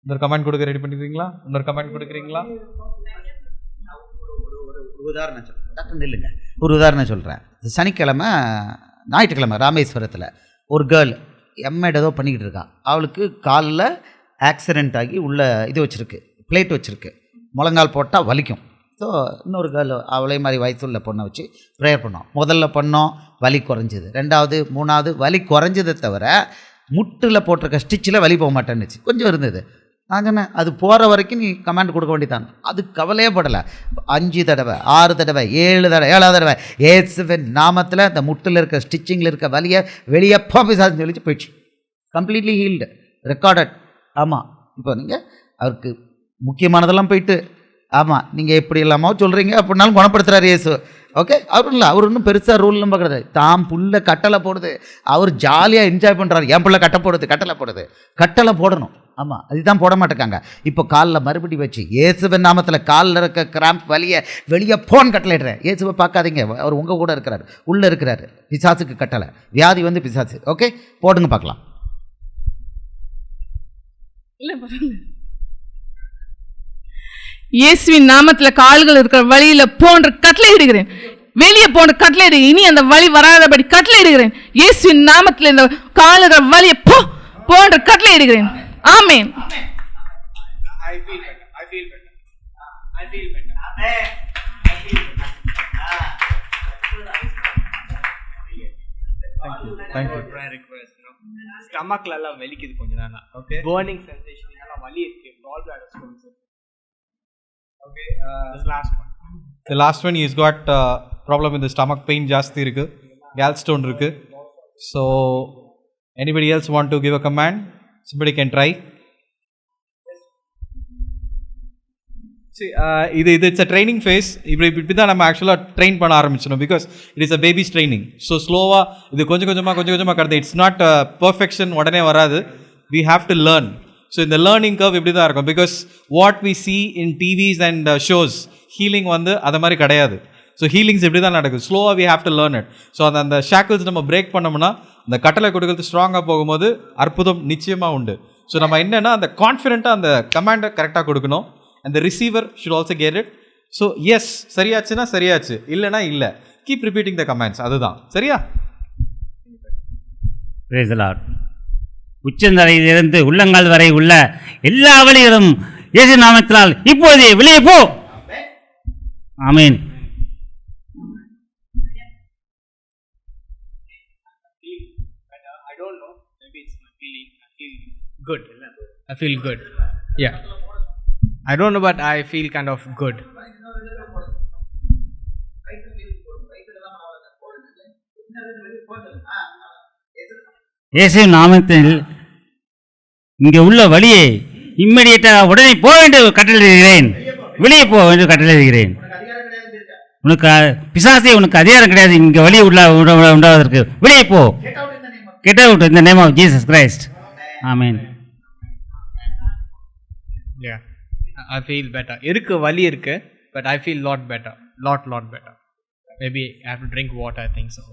இன்னொரு comment கொடுக்க ready பண்ணிக்கிறீங்களா? இன்னொரு கமெண்ட் கொடுக்குறீங்களா? ஒரு உதாரணம் சொல்கிறேன். டாக்டர் நில்லுங்க. ஒரு உதாரணம் சொல்கிறேன். ஞாயிற்றுக்கிழமை ராமேஸ்வரத்தில் ஒரு கேர்ள் எம்எட் ஏதோ பண்ணிக்கிட்டு இருக்கா. அவளுக்கு காலில் ஆக்சிடெண்ட் ஆகி உள்ள இது வச்சுருக்கு, பிளேட் வச்சுருக்கு. முழங்கால் போட்டால் வலிக்கும். ஸோ இன்னொரு கேர்ள் அவளே மாதிரி வயசுள்ள பொண்ணை வச்சு ப்ரேயர் பண்ணோம். முதல்ல பண்ணோம், வலி குறைஞ்சிது. 2வது 3வது வலி குறைஞ்சதை தவிர முட்டில் போட்டிருக்க ஸ்டிச்சில் வலி போக மாட்டேன்னுச்சு. கொஞ்சம் இருந்தது. நான் சொன்னேன், அது போகிற வரைக்கும் நீ கமாண்ட் கொடுக்க வேண்டியதான். அது கவலையே படலை. 5 தடவை 6 தடவை 7 தடவை 7வது தடவை இயேசுவின் நாமத்தில் அந்த முட்டில் இருக்க ஸ்டிச்சிங்கில் இருக்க வலியை வெளியே பிசாசுன்னு சொல்லிச்சு போயிடுச்சு. Completely healed, recorded. ஆமாம், இப்போ நீங்கள் அவருக்கு முக்கியமானதெல்லாம் போயிட்டு ஆமாம் நீங்கள் எப்படி இல்லாமல் சொல்கிறீங்க அப்படின்னாலும் குணப்படுத்துகிறார் இயேசு. ஓகே, அவரும் இல்லை, அவர் இன்னும் பெருசாக ரூல்லாம் பார்க்குறது. தாம் புள்ள கட்டளை போடுது, அவர் ஜாலியாக என்ஜாய் பண்ணுறாரு. என் பிள்ளை கட்டளை போடணும். ஆமாம், அதுதான் போட மாட்டேக்காங்க. இப்போ காலில் மறுபடி வச்சு இயேசுவின் நாமத்தில் காலில் இருக்க கிராம்ப் வலியை வெளியே போன் கட்டளையிடுறேன். இயேசுவை பார்க்காதீங்க, அவர் உங்கள் கூட இருக்கிறார், உள்ளே இருக்கிறாரு. பிசாசுக்கு கட்டளை, வியாதி வந்து பிசாசு. ஓகே, போடுங்க பார்க்கலாம். இயேசுவின் நாமத்தில் கால்கள் இருக்கிற வழியில் போன்ற கட்டளை இடுகிறேன். வெளியே போன்ற கட்டளை இடு. இனி அந்த வழி வராதபடி கட்டளை இடுகிறேன். இயேசுவின் நாமத்தில் இந்த கால்கள் வழியை போன்ற கட்டளை இடுகிறேன். ஆமென். I feel better. Thank you. Prayer request, stomachல எல்லாம் வலிக்குது கொஞ்ச நாளா. ஓகே, burning sensation, எல்லாம் வலி இருக்கு. All blood stones. Okay, this last one. The last one, he's got problem in the stomach pain ஜாஸ்தி இருக்கு, gallstone இருக்கு. So anybody else want to give a command? Somebody can try. See, it's a training phase. இப்படி தான் நம்ம ஆக்சுவலாக train பண்ண ஆரம்பிச்சிடணும். Because it is a baby's training. So ஸ்லோவாக இது கொஞ்சம் கொஞ்சமாக கடந்து. இட்ஸ் நாட் பர்ஃபெக்ஷன், உடனே வராது. We have to learn. So இந்த லேர்னிங் கர்வ் இப்படி தான் இருக்கும். Because what we see in TVs and shows, healing வந்து அதை மாதிரி கிடையாது. ஸோ ஹீலிங்ஸ் இப்படி தான் நடக்குது. ஸ்லோவாக we have to learn it. So அந்த ஷாக்கிள்ஸ் நம்ம பிரேக் பண்ணோம்னா அந்த கட்டளை கொடுக்கறது ஸ்ட்ராங்காக போகும்போது அற்புதம் நிச்சயமாக உண்டு. ஸோ நம்ம என்னென்னா அந்த கான்ஃபிடென்ட்டாக அந்த கமாண்டை கரெக்டாக கொடுக்கணும். and the receiver should also get it. So yes, சரியாச்சுன்னா சரியாச்சு, இல்லைனா இல்லை. keep repeating the commands. அதுதான் சரியா? Praise the Lord. உச்சந்தலையிலிருந்து உள்ளங்கால் வரை உள்ள எல்லா வழிகளும் இயேசு நாமத்தினால் இப்போதே வெளியே போ. ஆமென். I don't know, maybe it's my feeling. I feel good. Yeah, I don't know, but I feel kind of good. இயேசு நாமத்தில் இங்கே உள்ள வழியை இம்மிடியேட்டாக உடனே போ என்று கட்டளையிடுகிறேன். வெளியே போ என்று கட்டளையிடுகிறேன். உனக்கு பிசாசே, உனக்கு அதிகாரம் கிடையாது இங்கே வழி உண்டாவதற்கு. வெளியே போ. Get out in the name of Jesus Christ. Amen. Yeah, I feel better. இருக்கு வலி இருக்கு, but I feel lot better. Lot better. Maybe I have to drink water, I think so.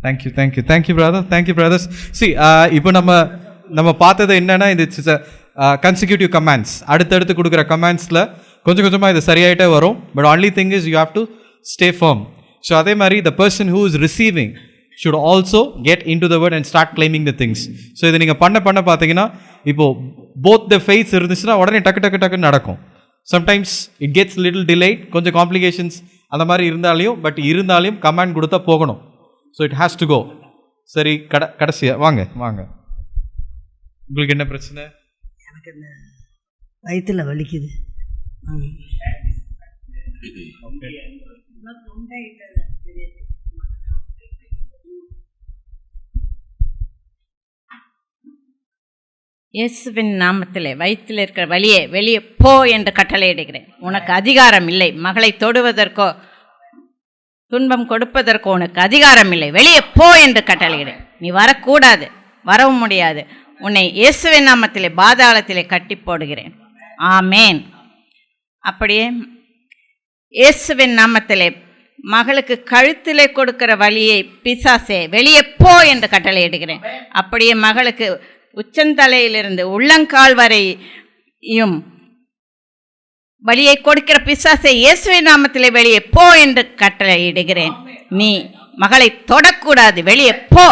Thank you brothers. See, இப்போ நம்ம பார்த்தது என்னன்னா, it's consecutive commands. அடுத்தடுத்து கொடுக்குற கமாண்ட்ஸில் கொஞ்சம் கொஞ்சமாக இது சரியாயிட்டே வரும். But only thing is you have to stay firm. So அதே மாதிரி the person who is receiving should also get into the word and start claiming the things. So இதை நீங்கள் பண்ண பார்த்தீங்கன்னா, இப்போது both the faiths இருந்துச்சுன்னா உடனே டக்கு நடக்கும். Sometimes it gets little delayed, கொஞ்சம் காம்ப்ளிகேஷன்ஸ் அந்த மாதிரி இருந்தாலையும் கமாண்ட் கொடுத்தா போகணும். So it has to go. சரி, கடைசியாக வாங்க. உங்களுக்கு என்ன பிரச்சனை? எனக்கு இந்த வயிற்றில் வலிக்குது. இயேசுவின் நாமத்திலே வயிற்றில் இருக்கிற வலியே வெளியே போ என்று கட்டளையிடுகிறேன். உனக்கு அதிகாரம் இல்லை. மகளை தொடுவதற்கோ துன்பம் கொடுப்பதற்கோ உனக்கு அதிகாரம் இல்லை. வெளியே போ என்று கட்டளையிடுகிறேன். நீ வரக்கூடாது, வரவும் முடியாது. உன்னை இயேசுவின் நாமத்திலே பாதாளத்திலே கட்டி போடுகிறேன். ஆமேன். அப்படியே இயேசுவின் நாமத்திலே மகளுக்கு கழுத்திலே கொடுக்கிற வலியை பிசாசே வெளியே போ என்று கட்டளையிடுகிறேன். அப்படியே மகளுக்கு உச்சந்தலையிலிருந்து உள்ளங்கால் வரையும் வலியை கொடுக்கிற பிசாசை இயேசுவின் நாமத்திலே வெளியே போ என்று கட்டளையிடுகிறேன். நீ மகளை தொடக்கூடாது, வெளியே போ,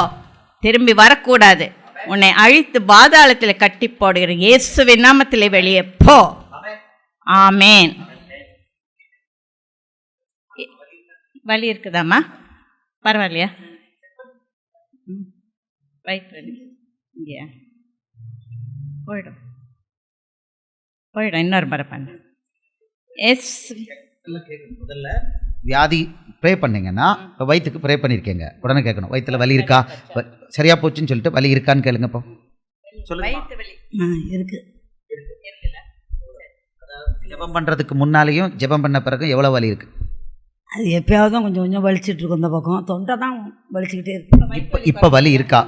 திரும்பி வரக்கூடாது. உன்னை அழித்து பாதாளத்தில் கட்டி போடுகிறேன். இயேசுவின் நாமத்திலே வெளியே போ. ஆமேன். வலி இருக்குதாம்மா? பரவாயில்லையா? வயிற்று இங்கேயா? போயிடும் போயிடும். இன்னொரு முறை பண்ணு. முதல்ல வியாதி ப்ரே பண்ணீங்கன்னா இப்போ வயிற்றுக்கு ப்ரே பண்ணியிருக்கேங்க, உடனே கேட்கணும் வயிற்றுல வலி இருக்கா, சரியா போச்சுன்னு சொல்லிட்டு வலி இருக்கான்னு கேளுங்க. இப்போ வயிற்று வலி இருக்கு. ஜெபம் பண்ணுறதுக்கு முன்னாலேயும் ஜெபம் பண்ண பிறகு எவ்வளோ வலி இருக்குது? அது எப்பயாவது தான் கொஞ்சம் கொஞ்சம் வலிச்சிட்டு இருக்கும். இந்த பக்கம் தொண்டை தான் வலிச்சுக்கிட்டே இருக்கு. இப்போ வலி இருக்கா?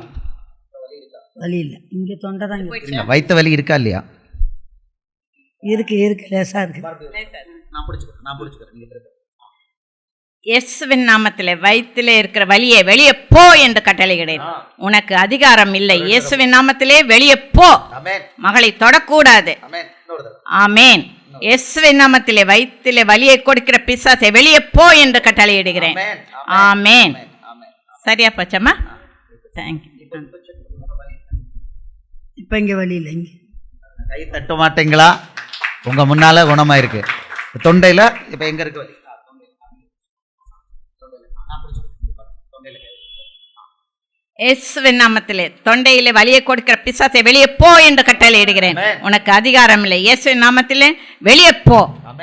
வலி இல்லை, இங்கே தொண்டை தான் இருக்கு. வயிற்று வலி இருக்கா இல்லையா? இருக்கு இருக்கு, லேசாக இருக்கு. நான் பிடிச்சிக்கிறேன். இயேசுவின் நாமத்திலே வயிற்றிலே இருக்கிற வலியை வெளியே போ என்று கட்டளையிடுகிறேன். உனக்கு அதிகாரம் இல்லை. இயேசுவின் நாமத்திலே வெளியே போ. மகளை தொடக்கூடாது. ஆமேன். இயேசுவின் நாமத்திலே வயிற்றிலே வலியை கொடுக்கிற பிசாசை வெளியே போ என்று கட்டளையிடுகிறேன். ஆமேன். சரியா போச்சம்மா? தேங்க்யூ. இப்போ இங்கே வலி இல்லை. இங்கே கை தட்ட மாட்டீங்களா? உங்கள் முன்னால் குணமாயிருக்கு. தொண்டையில் இப்போ எங்கே இருக்கு வலி? இயேசுவின் நாமத்திலே தொண்டையிலே வலியை கொடுக்கிற பிசாசை வெளியே போ என்று கட்டளையிடுகிறேன். உனக்கு அதிகாரம் இல்லை. இயேசுவின் நாமத்திலே வெளியே போ,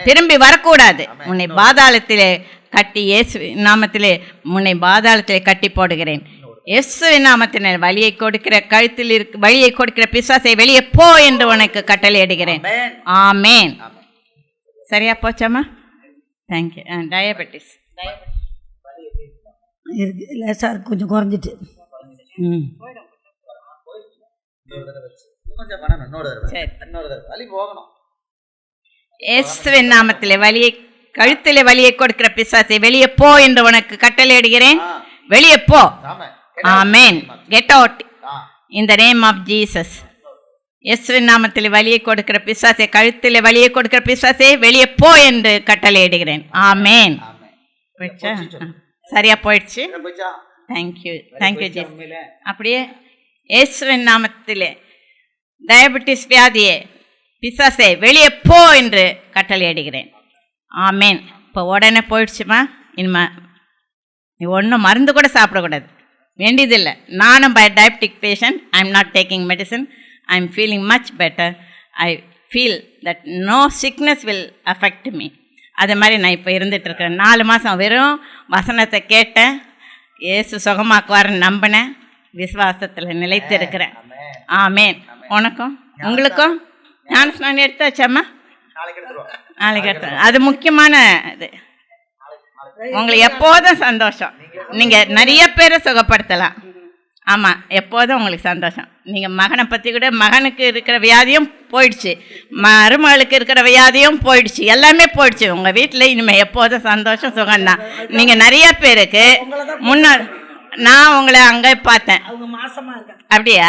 திரும்பி வரக்கூடாது. உன்னை பாதாளத்திலே கட்டி இயேசுவின் நாமத்திலே உன்னை பாதாளத்திலே கட்டி போடுகிறேன். இயேசுவின் நாமத்திலே வலியை கொடுக்கிற கழுத்தில் வலியை கொடுக்கிற பிசாசை வெளியே போ என்று உனக்கு கட்டளையிடுகிறேன். ஆமேன். சரியா போச்சாம்மா? தேங்க்யூ. டயபெட்டிஸ் இருக்கு, லேசாக இருக்கு, கொஞ்சம் குறைஞ்சிட்டு. இயேசுவின் நாமத்திலே வலியை கழுத்திலே வலியை கொடுக்கிற பிசாசை வெளியே போ என்று உனக்கு கட்டளையிடுகிறேன். வெளியே போ. ஆமேன். Get out in the name of Jesus. இயேசுவின் நாமத்திலே வலியை கொடுக்கிற பிசாசை கழுத்திலே வலியை கொடுக்கிற பிசாசை வெளியே போ என்று கட்டளையிடுகிறேன். ஆமேன். சரியா போயிடுச்சு. Thank you thank you G. அப்படியே இயேசுவின் நாமத்திலே டயபெட்டிஸ் வியாதியே பிசாசே வெளியே போ என்று கட்டளையிடுகிறேன். ஆமேன். இப்போ உடனே போயிடுச்சுமா. இனிமே நீ ஒன்றும் மருந்து கூட சாப்பிடக்கூடாது, வேண்டியதில்லை. நானும் diabetic patient. I am not taking medicine. I am feeling much better. I feel that no sickness will affect me. அது மாதிரி நான் இப்போ இருந்துகிட்ருக்கிறேன். 4 மாதம் வெறும் வசனத்தை கேட்டேன், இயேசு சுகமாக்குவார்னு நம்பினேன், விசுவாசத்தில் நிலைத்து இருக்கிறேன். ஆமேன். உனக்கும் உங்களுக்கும் ஞானஸ்நானம் எடுத்தாச்சாம்மா? நாளைக்கு எடுத்து. அது முக்கியமான இது. உங்களுக்கு எப்போதும் சந்தோஷம். நீங்கள் நிறைய பேரை சுகப்படுத்தலாம். ஆமாம், எப்போதும் உங்களுக்கு சந்தோஷம். நீங்கள் மகனை பற்றி கூட, மகனுக்கு இருக்கிற வியாதியும் போயிடுச்சு, மருமகளுக்கு இருக்கிற வியாதியும் போயிடுச்சு, எல்லாமே போயிடுச்சு. உங்கள் வீட்டில் இனிமேல் எப்போதும் சந்தோஷம் சுகம்தான். நீங்கள் நிறைய பேருக்கு முன்னாடி நான் உங்களை அங்கே பார்த்தேன். அப்படியா?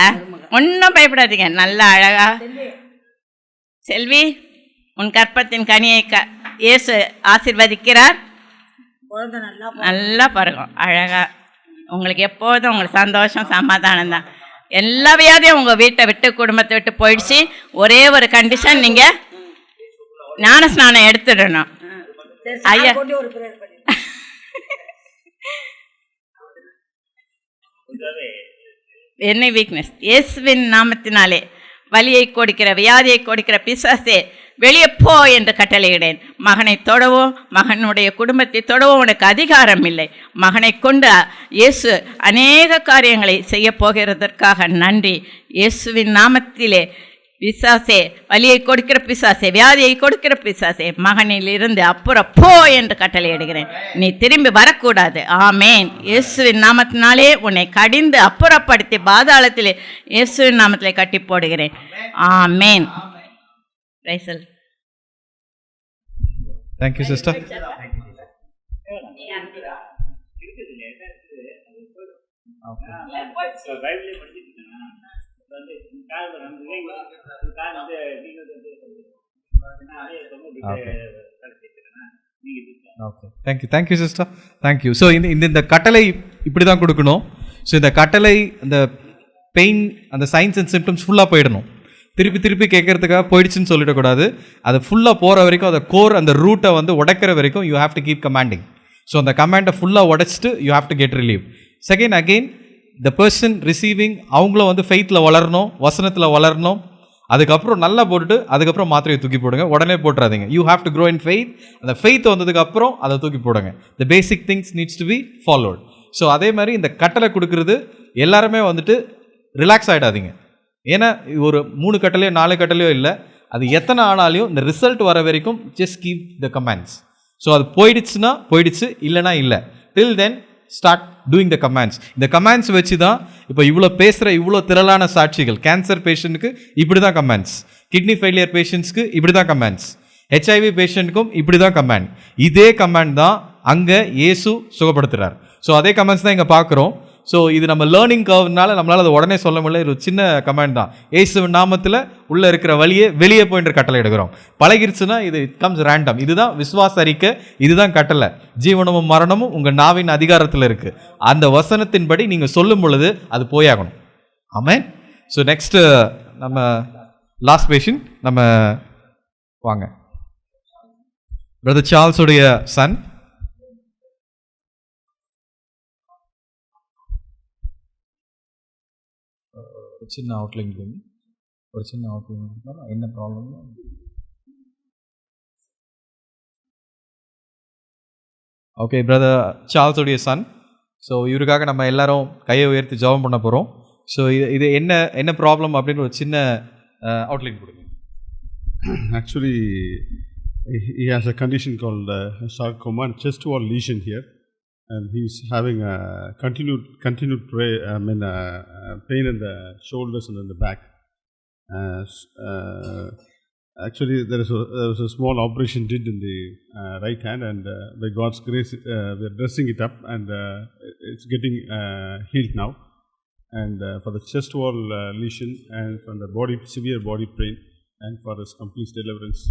ஒன்றும் பயப்படாதீங்க. நல்லா அழகா செல்வி, உன் கற்பத்தின் கனியை இயேசு ஆசீர்வதிக்கிறார். நல்லா பாருங்க, அழகா. உங்களுக்கு எப்போதும் உங்களுக்கு சந்தோஷம் சமாதானம் தான். எல்லா வியாதியும் உங்கள் வீட்டை விட்டு குடும்பத்தை விட்டு போயிடுச்சு. ஒரே ஒரு கண்டிஷன், நீங்கள் ஞானஸ்நானம் எடுத்துடணும். ஐயா என்ன வீக்னஸ்? இயேசுவின் நாமத்தினாலே வலியை கொடுக்கிற வியாதியை கொடுக்கிற பிசாசே வெளியே போ என்று கட்டளையிடேன். மகனை தொடவோ மகனுடைய குடும்பத்தை தொடவோ உனக்கு அதிகாரம் இல்லை. மகனை கொண்டு இயேசு அநேக காரியங்களை செய்ய போகிறதற்காக நன்றி. இயேசுவின் நாமத்திலே பிசாசே, வலியை கொடுக்கிற பிசாசே, வியாதியை கொடுக்கிற பிசாசே, மகனில் இருந்து அப்புறம் போ என்று கட்டளையிடுகிறேன். நீ திரும்பி வரக்கூடாது. ஆமேன். இயேசுவின் நாமத்தினாலே உன்னை கடிந்து அப்புறப்படுத்தி பாதாளத்திலே இயேசுவின் நாமத்திலே கட்டி போடுகிறேன். ஆமேன். Raisal. Thank you, sister. Okay. Thank you, sister. Thank you. So இந்த கட்டளை இப்படி தான் கொடுக்கணும். ஸோ இந்த கட்டளை அந்த பெயின் அந்த சைன்ஸ் அண்ட் சிம்டம்ஸ் ஃபுல்லாக போயிடணும். திருப்பி கேட்கறதுக்காக போயிடுச்சுன்னு சொல்லிடக்கூடாது. அது ஃபுல்லாக போகிற வரைக்கும் அந்த கோர் அந்த ரூட்டை வந்து உடைக்கிற வரைக்கும் you have to keep commanding. So அந்த கமாண்டை ஃபுல்லாக உடைச்சிட்டு you have to get relieve. Second again the person receiving அவங்களும் வந்து ஃபெய்த்தில் வளரணும், வசனத்தில் வளரணும். அதுக்கப்புறம் நல்லா போட்டுட்டு அதுக்கப்புறம் மாத்திரையை தூக்கி போடுங்க. உடனே போட்டுறாதீங்க. You have to grow in faith. அந்த ஃபெய்த் வந்ததுக்கப்புறம் அதை தூக்கி போடுங்க. The basic things needs to be followed. So அதே மாதிரி இந்த கட்டளை கொடுக்கறது எல்லாருமே வந்துட்டு ரிலாக்ஸ் ஆகிடாதீங்க. ஏன்னா ஒரு 3 கட்டளையோ 4 கட்டளையோ இல்லை, அது எத்தனை ஆனாலையும் இந்த ரிசல்ட் வர வரைக்கும் just keep the commands. So அது போயிடுச்சுன்னா போயிடுச்சு, இல்லைனா இல்லை. Till then start doing the commands. இந்த கமாண்ட்ஸ் வச்சு தான் இப்போ இவ்வளோ பேசுகிற இவ்வளோ திரளான சாட்சிகள். கேன்சர் பேஷண்ட்டுக்கு இப்படி தான் கமாண்ட்ஸ், கிட்னி ஃபெயிலியர் பேஷண்ட்ஸ்க்கு இப்படி தான் கமாண்ட்ஸ், ஹெச்ஐவி பேஷண்ட்டுக்கும் இப்படி தான் கமாண்ட். இதே கமாண்ட் தான் அங்கே இயேசு சுகப்படுத்துகிறார். ஸோ அதே கமாண்ட்ஸ் தான் இங்கே பார்க்குறோம். ஸோ இது நம்ம லேர்னிங் கர்வ்னால நம்மளால் அதை உடனே சொல்ல முடியல. இது ஒரு சின்ன கமாண்ட் தான். இயேசுவின் நாமத்தில் உள்ளே இருக்கிற வழியே வெளியே போயின்ற கட்டளை எடுக்கிறோம். பழகிருச்சுன்னா இது இட் கம்ஸ் ரேண்டம். இதுதான் விசுவாச அறிக்கை, இதுதான் கட்டளை. ஜீவனமும் மரணமும் உங்கள் நாவின் அதிகாரத்தில் இருக்குது. அந்த வசனத்தின்படி நீங்கள் சொல்லும் பொழுது அது போயாகணும். ஆமென். ஸோ நெக்ஸ்ட்டு நம்ம லாஸ்ட் பேஷண்ட் நம்ம வாங்க. பிரதர் சார்ல்ஸுடைய சன். சின்ன அவுட்லைன் பண்ணி ஒரு சின்ன அவுட்லைன் என்ன ப்ராப்ளம். ஓகே, பிரதர் சார்ல்ஸுடைய சன். ஸோ இவருக்காக நம்ம எல்லாரும் கையை உயர்த்தி ஜெபம் பண்ண போகிறோம். ஸோ இது என்ன ப்ராப்ளம் அப்படின்னு ஒரு சின்ன அவுட்லைன் கொடுங்க. Actually, he has a condition called sarcoma and chest wall lesion here. And he's having a continued pain in the shoulders and in the back. Actually, there was a small operation did in the right hand, and by God's grace, we're dressing it up, and it's getting healed now. And for the chest wall lesion, and from the severe body pain, and for his complete deliverance.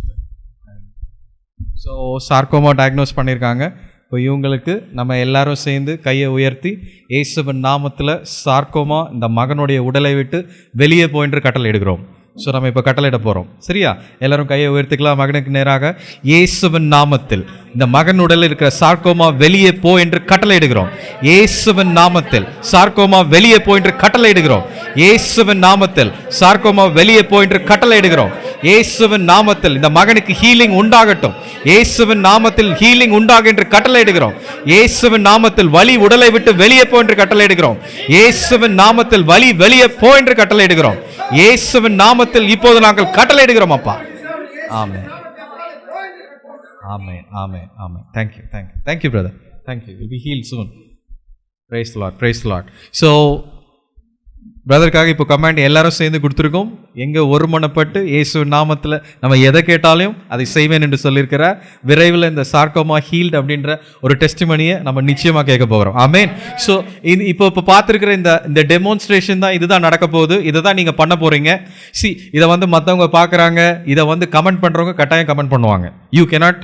So sarcoma diagnose பண்ணியிருக்காங்க. இப்போ இவங்களுக்கு நம்ம எல்லாரும் சேர்ந்து கையை உயர்த்தி இயேசுவின் நாமத்தில் சார்கோமா இந்த மகனுடைய உடலை விட்டு வெளியே போயின்று கட்டளை எடுக்கிறோம். ஸோ நம்ம இப்போ கட்டளையிட போகிறோம். சரியா? எல்லாரும் கையை உயர்த்திக்கலாம். மகனுக்கு நேராக இயேசுவின் நாமத்தில் இந்த மகன் உடலில் இருக்கிற சார்கோமா வெளியே போ என்று கட்டளையிடுகிறோம். இயேசுவின் நாமத்தில் சார்கோமா வெளியே போ என்று கட்டளையிடுகிறோம். இயேசுவின் நாமத்தில் சார்கோமா வெளியே போ என்று கட்டளையிடுகிறோம். இயேசுவின் நாமத்தில் இந்த மகனுக்கு ஹீலிங் உண்டாகட்டும். இயேசுவின் நாமத்தில் ஹீலிங் உண்டாக என்று கட்டளையிடுகிறோம். இயேசுவின் நாமத்தில் வலி உடலை விட்டு வெளியே போ என்று கட்டளையிடுகிறோம். இயேசுவின் நாமத்தில் வலி வெளியே போ என்று கட்டளையிடுகிறோம். இயேசுவின் நாமத்தில் இப்போது நாங்கள் கட்டளையிடுகிறோம் அப்பா. ஆமென். Amen. Amen. Amen. Thank you. Thank you. Thank you, brother. Thank you. You'll be healed soon. Praise the Lord. Praise the Lord. So, பிரதருக்காக இப்போ கமாண்ட் எல்லாரும் சேர்ந்து கொடுத்துருக்கோம். எங்கே ஒருமனப்பட்டு இயேசுவின் நாமத்தில் நம்ம எதை கேட்டாலும் அதை செய்வேன் என்று சொல்லியிருக்கிறார். விரைவில் இந்த சார்கோமா ஹீல்ட் அப்படின்ற ஒரு டெஸ்டிமனியை நம்ம நிச்சயமாக கேட்க போகிறோம். ஆமென். ஸோ இப்போ பார்த்துருக்கிற இந்த டெமோன்ஸ்ட்ரேஷன் தான் இதுதான் நடக்க போகுது. இதை தான் நீங்கள் பண்ண போகிறீங்க. இதை வந்து மற்றவங்க பார்க்குறாங்க, இதை வந்து கமெண்ட் பண்ணுறவங்க கட்டாயம் கமெண்ட் பண்ணுவாங்க. யூ கேனாட்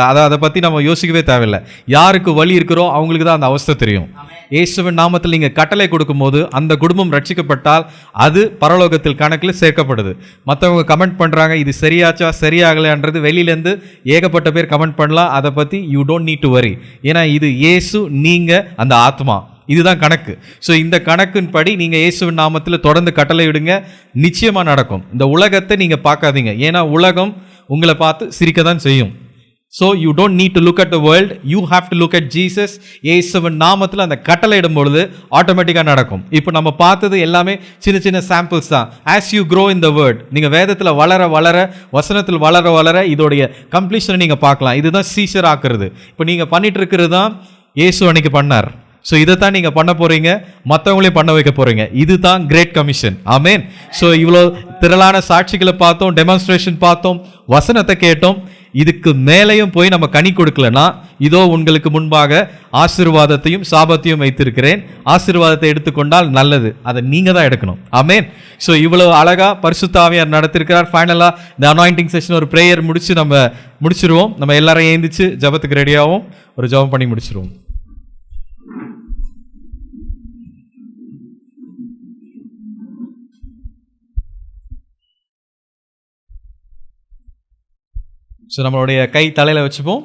அதை பற்றி நம்ம யோசிக்கவே தேவையில்லை. யாருக்கு வலி இருக்கிறோ அவங்களுக்கு தான் அந்த அவஸ்தை தெரியும். இயேசுவின் நாமத்தில் நீங்கள் கட்டளை கொடுக்கும்போது அந்த குடும்பம் ரட்சிக்கப்பட்டால் அது பரலோகத்தில் கணக்கில் சேர்க்கப்படுது. மற்றவங்க கமெண்ட் பண்ணுறாங்க, இது சரியாச்சா சரியாகலைன்றது வெளியிலேருந்து ஏகப்பட்ட பேர் கமெண்ட் பண்ணலாம். அதை பற்றி you don't need to worry. ஏன்னா இது இயேசு, நீங்கள் அந்த ஆத்மா, இதுதான் கணக்கு. ஸோ இந்த கணக்கின் படி நீங்கள் இயேசுவின் நாமத்தில் தொடர்ந்து கட்டளை விடுங்க, நிச்சயமாக நடக்கும். இந்த உலகத்தை நீங்கள் பார்க்காதீங்க. ஏன்னா உலகம் உங்களை பார்த்து சிரிக்க தான் செய்யும். So you don't need to look at the world, you have to look at Jesus. இயேசுவின் நாமத்தில் அந்த கட்டளை இடும் பொழுது ஆட்டோமேட்டிக்காக நடக்கும். இப்போ நம்ம பார்த்தது எல்லாமே சின்ன சின்ன சாம்பிள்ஸ் தான். As you grow in the word, நீங்கள் வேதத்தில் வளர வளர, வசனத்தில் வளர வளர இதோடைய கம்ப்ளீஷனை நீங்கள் பார்க்கலாம். இதுதான் சீஷர் ஆக்குறது. இப்போ நீங்கள் பண்ணிட்டு இருக்கிறது தான் இயேசு அன்னைக்கு பண்ணார். ஸோ இதைத்தான் நீங்கள் பண்ண போகிறீங்க, மற்றவங்களையும் பண்ண வைக்க போகிறீங்க. இதுதான் கிரேட் கமிஷன். ஆமேன். ஸோ இவ்வளோ திரளான சாட்சிகளை பார்த்தோம், டெமான்ஸ்ட்ரேஷன் பார்த்தோம், வசனத்தை கேட்டோம். இதுக்கு மேலேயும் போய் நம்ம கனி கொடுக்கலன்னா, இதோ உங்களுக்கு முன்பாக ஆசீர்வாதத்தையும் சாபத்தையும் வைத்திருக்கிறேன். ஆசீர்வாதத்தை எடுத்துக்கொண்டால் நல்லது, அதை நீங்கள் தான் எடுக்கணும். ஆமேன். ஸோ இவ்வளோ அழகாக பரிசுத்த ஆவியார் நடத்திருக்கிறார். ஃபைனலாக இந்த அனாயிண்டிங் செஷன் ஒரு ப்ரேயர் நம்ம முடிச்சிருவோம். நம்ம எல்லாரும் எழுந்திரிச்சு ஜபத்துக்கு ரெடியாகவும் ஒரு ஜபம் பண்ணி முடிச்சிருவோம். ஸோ நம்மளுடைய கை தலையில் வச்சுப்போம்.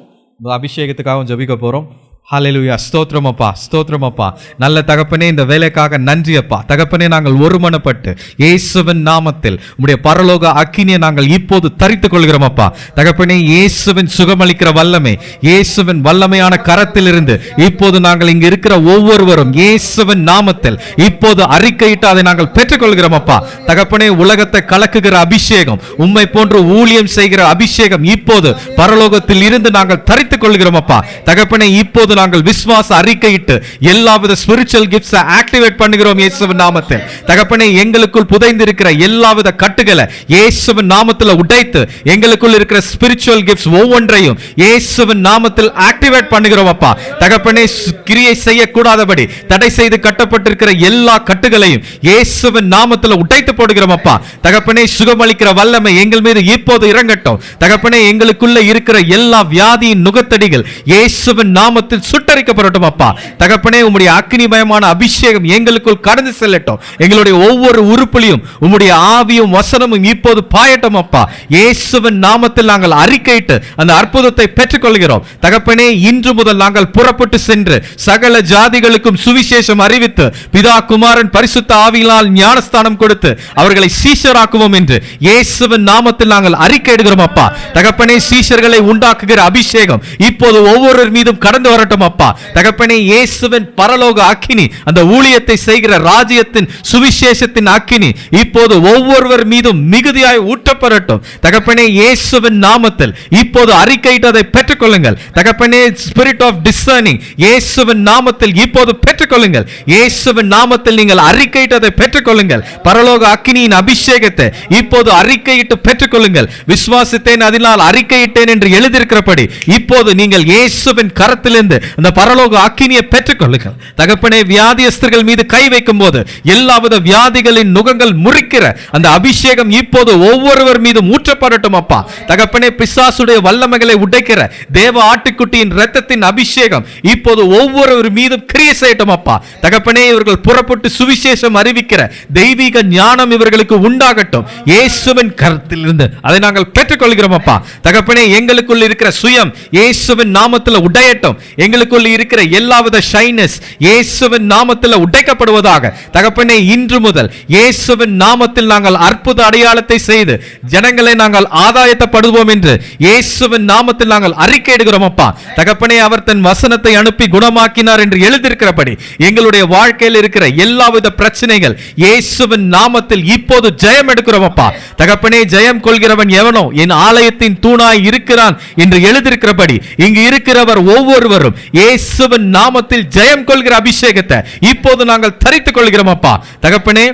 அபிஷேகத்துக்காகவும் ஜபிக்க போகிறோம். ஹல்லேலூயா. ஸ்தோத்திரம் அப்பா, ஸ்தோத்திரம் அப்பா. நல்ல தகப்பனே, இந்த வேலைக்காக நன்றி அப்பா. தகப்பனே, நாங்கள் ஒருமனப்பட்டு இயேசுவின் நாமத்தில் உம்முடைய பரலோக அக்கினியை நாங்கள் இப்போது தரித்துக் கொள்கிறோம் அப்பா. தகப்பனே, இயேசுவின் சுகமளிக்கிற வல்லமை, இயேசுவின் வல்லமையான கரத்தில் இருந்து இப்போது நாங்கள் இங்கு இருக்கிற ஒவ்வொருவரும் இயேசுவின் நாமத்தில் இப்போது அறிக்கையிட்டு அதை நாங்கள் பெற்றுக்கொள்கிறோம் அப்பா. தகப்பனே, உலகத்தை கலக்குகிற அபிஷேகம், உம்மை போன்று ஊழியம் செய்கிற அபிஷேகம் இப்போது பரலோகத்தில் இருந்து நாங்கள் தரித்துக் கொள்கிறோம் அப்பா. தகப்பனே, இப்போது நாங்கள் விசுவாச அறிக்கையிட்டு எல்லாவித ஸ்பிரிச்சுவல் கிஃப்ட்ஸ் ஆக்டிவேட் பண்ணுகிறோம் இயேசுவின் நாமத்தில். தகப்பனே, எங்களுக்குள் புதைந்திருக்கிற எல்லாவித கட்டுகளை இயேசுவின் நாமத்தில் உடைத்து எங்களுக்குள் இருக்கிற ஸ்பிரிச்சுவல் கிஃப்ட்ஸ் ஒவ்வொன்றையும் இயேசுவின் நாமத்தில் ஆக்டிவேட் பண்ணுகிறோம் அப்பா. தகப்பனே, கிரியை செய்யக்கூடாதபடி தடை செய்து கட்டப்பட்டிருக்கிற எல்லா கட்டுகளையும் இயேசுவின் நாமத்தில் உடைத்து போடுகிறோம் அப்பா. தகப்பனே, சுகமளிக்கிற வல்லமை எங்கள் மீது இப்போது இறங்கட்டும். தகப்பனே, எங்களுக்குள்ள இருக்கிற எல்லா வியாதியின் நுகத்தடிகள் இயேசுவின் நாமத்தில் சுட்டரிக்கப்படட்டும் அப்பா. தகப்பனே, உம்முடைய அக்கினிமயமான அபிஷேகம் எங்களுக்குள் கடந்து செல்லட்டும். எங்களுடைய ஒவ்வொரு உறுப்பிலையும் உம்முடைய ஆவியும் வசனமும் இப்போது பாயட்டும் அப்பா. இயேசுவின் நாமத்தில் நாங்கள் அறிக்கையிட்டு அந்த அற்புதத்தை பெற்றுக்கொள்கிறோம். தகப்பனே, இன்று முதல் நாங்கள் புறப்பட்டு சென்று சகல ஜாதிகளுக்கும் சுவிசேஷம் அறிவித்து பிதா குமாரன் பரிசுத்த ஆவியினால் ஞானஸ்தானம் கொடுத்து அவர்களை சீஷராக்குவோம் என்று இயேசுவின் நாமத்தில் நாங்கள் அறிக்கையிடுகிறோம் அப்பா. தகப்பனே, சீஷர்களை உண்டாக்குகிற அபிஷேகம் இப்போது ஒவ்வொரு மீதும் கடந்து வரட்டும் அப்பா. தகப்பனே, இயேசுவின் பரலோக அக்கினி, அந்த ஊழியத்தை செய்கிற ராஜ்யத்தின் சுவிசேஷத்தின் அக்கினி இப்போது ஒவ்வொருவர் மீதும் மிகுதியாய் ஊற்றப்படட்டும். தகப்பனே, இயேசுவின் நாமத்தில் இப்போது அறிக்கையிட்டு அதை பெற்றுக்கொள்ளுங்கள். தகப்பனே, ஸ்பிரிட் ஆஃப் டிசர்னிங் இயேசுவின் நாமத்தில் இப்போது பெற்றுக்கொள்ளுங்கள். இயேசுவின் நாமத்தில் நீங்கள் அறிக்கையிட்டு அதை பெற்றுக்கொள்ளுங்கள். பரலோக அக்கினியின் அபிஷேகத்தை இப்போது அறிக்கையிட்டு பெற்றுக்கொள்ளுங்கள். விசுவாசித்தேன், அதனால் அறிக்கையிட்டேன் என்று எழுதியிருக்கிறபடி இப்போது நீங்கள் இயேசுவின் கரத்திலிருந்து அந்த பரலோக அக்கினியை பெற்றுக்கொள்ளுங்கள். தகப்பனே, வியாதியஸ்தர்கள் மீது கை வைக்கும் போது எல்லாவித வியாதிகளின் நுகங்கள் முறிக்கிற அந்த அபிஷேகம் இப்போது ஒவ்வொருவர் மீதும் ஊற்றப்படட்டும் அப்பா. தகப்பனே, பிசாசுடைய வல்லமைகளை உடைக்கிற தேவ ஆட்டுக்குட்டியின் இரத்தத்தின் அபிஷேகம் இப்போது ஒவ்வொருவர் மீதும் கிரியை செய்யட்டும் அப்பா. தகப்பனே, இவர்கள் புறப்பட்டு சுவிசேஷம் அறிவிக்கிற தெய்வீக ஞானம் இவர்களுக்கு உண்டாகட்டும். இயேசுவின் கரத்தில் இருந்து அதை நாங்கள் பெற்றுக்கொள்கிறோம் அப்பா. தகப்பனே, எங்களுக்குள் இருக்கிற சுயம் இயேசுவின் நாமத்தில் உடையட்டும். எங்களுக்குள் இருக்கிற எல்லாவித ஷைனஸ் இயேசுவின் நாமத்தில் உடைக்கப்படுவதாக. தகப்பனே, இன்று முதல் இயேசுவின் நாமத்தில் நாங்கள் அற்புத அடையாளத்தை செய்து ஜனங்களை நாங்கள் ஆதாயப்படுவோம் என்று இயேசுவின் நாமத்தில் நாங்கள் அறிக்கையிடுகிறோம் அப்பா. தகப்பனே, அவர் தன் வசனத்தை அனுப்பி குணமாக்கினார் என்று எழுதியிருக்கிறபடி எங்களுடைய வாழ்க்கையில் இருக்கிற எல்லாவித பிரச்சனைகள் இயேசுவின் நாமத்தில் இப்போது ஜெயம் எடுக்கிறோம் அப்பா. தகப்பனே, ஜெயம் கொள்கிறவன் எவனோ என் ஆலயத்தின் தூணாய் இருக்கிறான் என்று எழுதியிருக்கிறபடி இங்கு இருக்கிறவர் ஒவ்வொருவரும் இயேசுவின் நாமத்தில் ஜெயம் கொள்கிற அபிஷேகத்தை இப்போது நாங்கள் தரித்துக் கொள்கிறோம் அப்பா. தகப்பனே,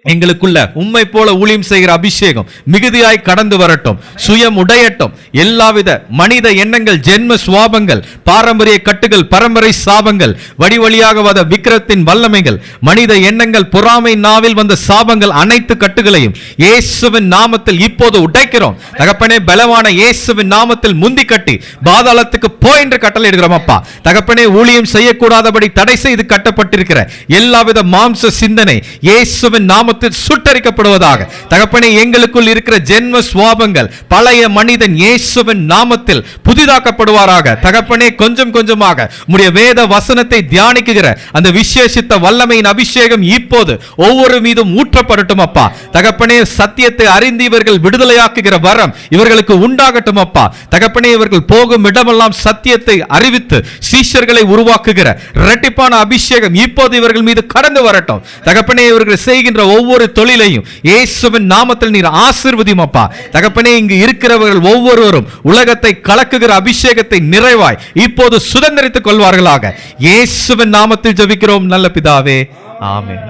எங்களுக்குள்ள உம்மை போல ஊழியம் செய்கிற அபிஷேகம் மிகுதியாய் கடந்து வரட்டும். சுயம் உடையட்டும். எல்லாவித மனித எண்ணங்கள், ஜென்ம சுவாபங்கள், பாரம்பரிய கட்டுகள், பரம்பரை சாபங்கள், வழி வழியாக வந்த விக்கிரத்தின் வல்லமைகள், மனித எண்ணங்கள், பொறாமை நாவில் வந்த சாபங்கள், அனைத்து கட்டுகளையும் இயேசுவின் நாமத்தில் இப்போது உடைக்கிறோம். தகப்பனே, பலவான இயேசுவின் நாமத்தில் முந்தி கட்டி பாதாளத்துக்கு போ என்று கட்டளையிடுகிறோம் அப்பா. தகப்பனே, ஊழியம் செய்யக்கூடாதபடி தடை செய்து கட்டப்பட்டிருக்கிற எல்லாவித மாம்ச சிந்தனை இயேசுவின் நாமத்தில் நாமத்தில் சுட்டரிக்கப்படுவதாக. தகப்பனே, எங்களுக்குள் இருக்கிற ஜென்ம சுவாபங்கள், பழைய மனிதன் இயேசுவின் நாமத்தில் புதிதாக்கப்படுவாராக. தகப்பனே, கொஞ்சம் கொஞ்சமாக உம்முடைய வேத வசனத்தை தியானிக்குகிற அந்த விசேஷித்த வல்லமையின் அபிஷேகம் இப்போது ஒவ்வொரு மீதும் ஊற்றப்படட்டும் அப்பா. தகப்பனே, சத்தியத்தை அறிந்து இவர்கள் விடுதலையாக்குகிற வரம் இவர்களுக்கு உண்டாகட்டும் அப்பா. தகப்பனே, இவர்கள் போகும் இடமெல்லாம் சத்தியத்தை அறிவித்து சீஷர்களை உருவாக்குகிற இரட்டிப்பான அபிஷேகம் இப்போது இவர்கள் மீது கடந்து வரட்டும். தகப்பனே, இவர்கள் செய்கின்ற ஒவ்வொரு தொழிலையும் இயேசுவின் நாமத்தில் நீர் ஆசீர்வதியும் அப்பா. தகப்பனே, இங்கு இருக்கிறவர்கள் ஒவ்வொருவரும் உலகத்தை கலக்குகிற அபிஷேகத்தை நிறைவாய் இப்போது சுதந்திரித்துக் கொள்வார்களாக. இயேசுவின் நாமத்தில் ஜெபிக்கிறோம் நல்ல பிதாவே, ஆமென்.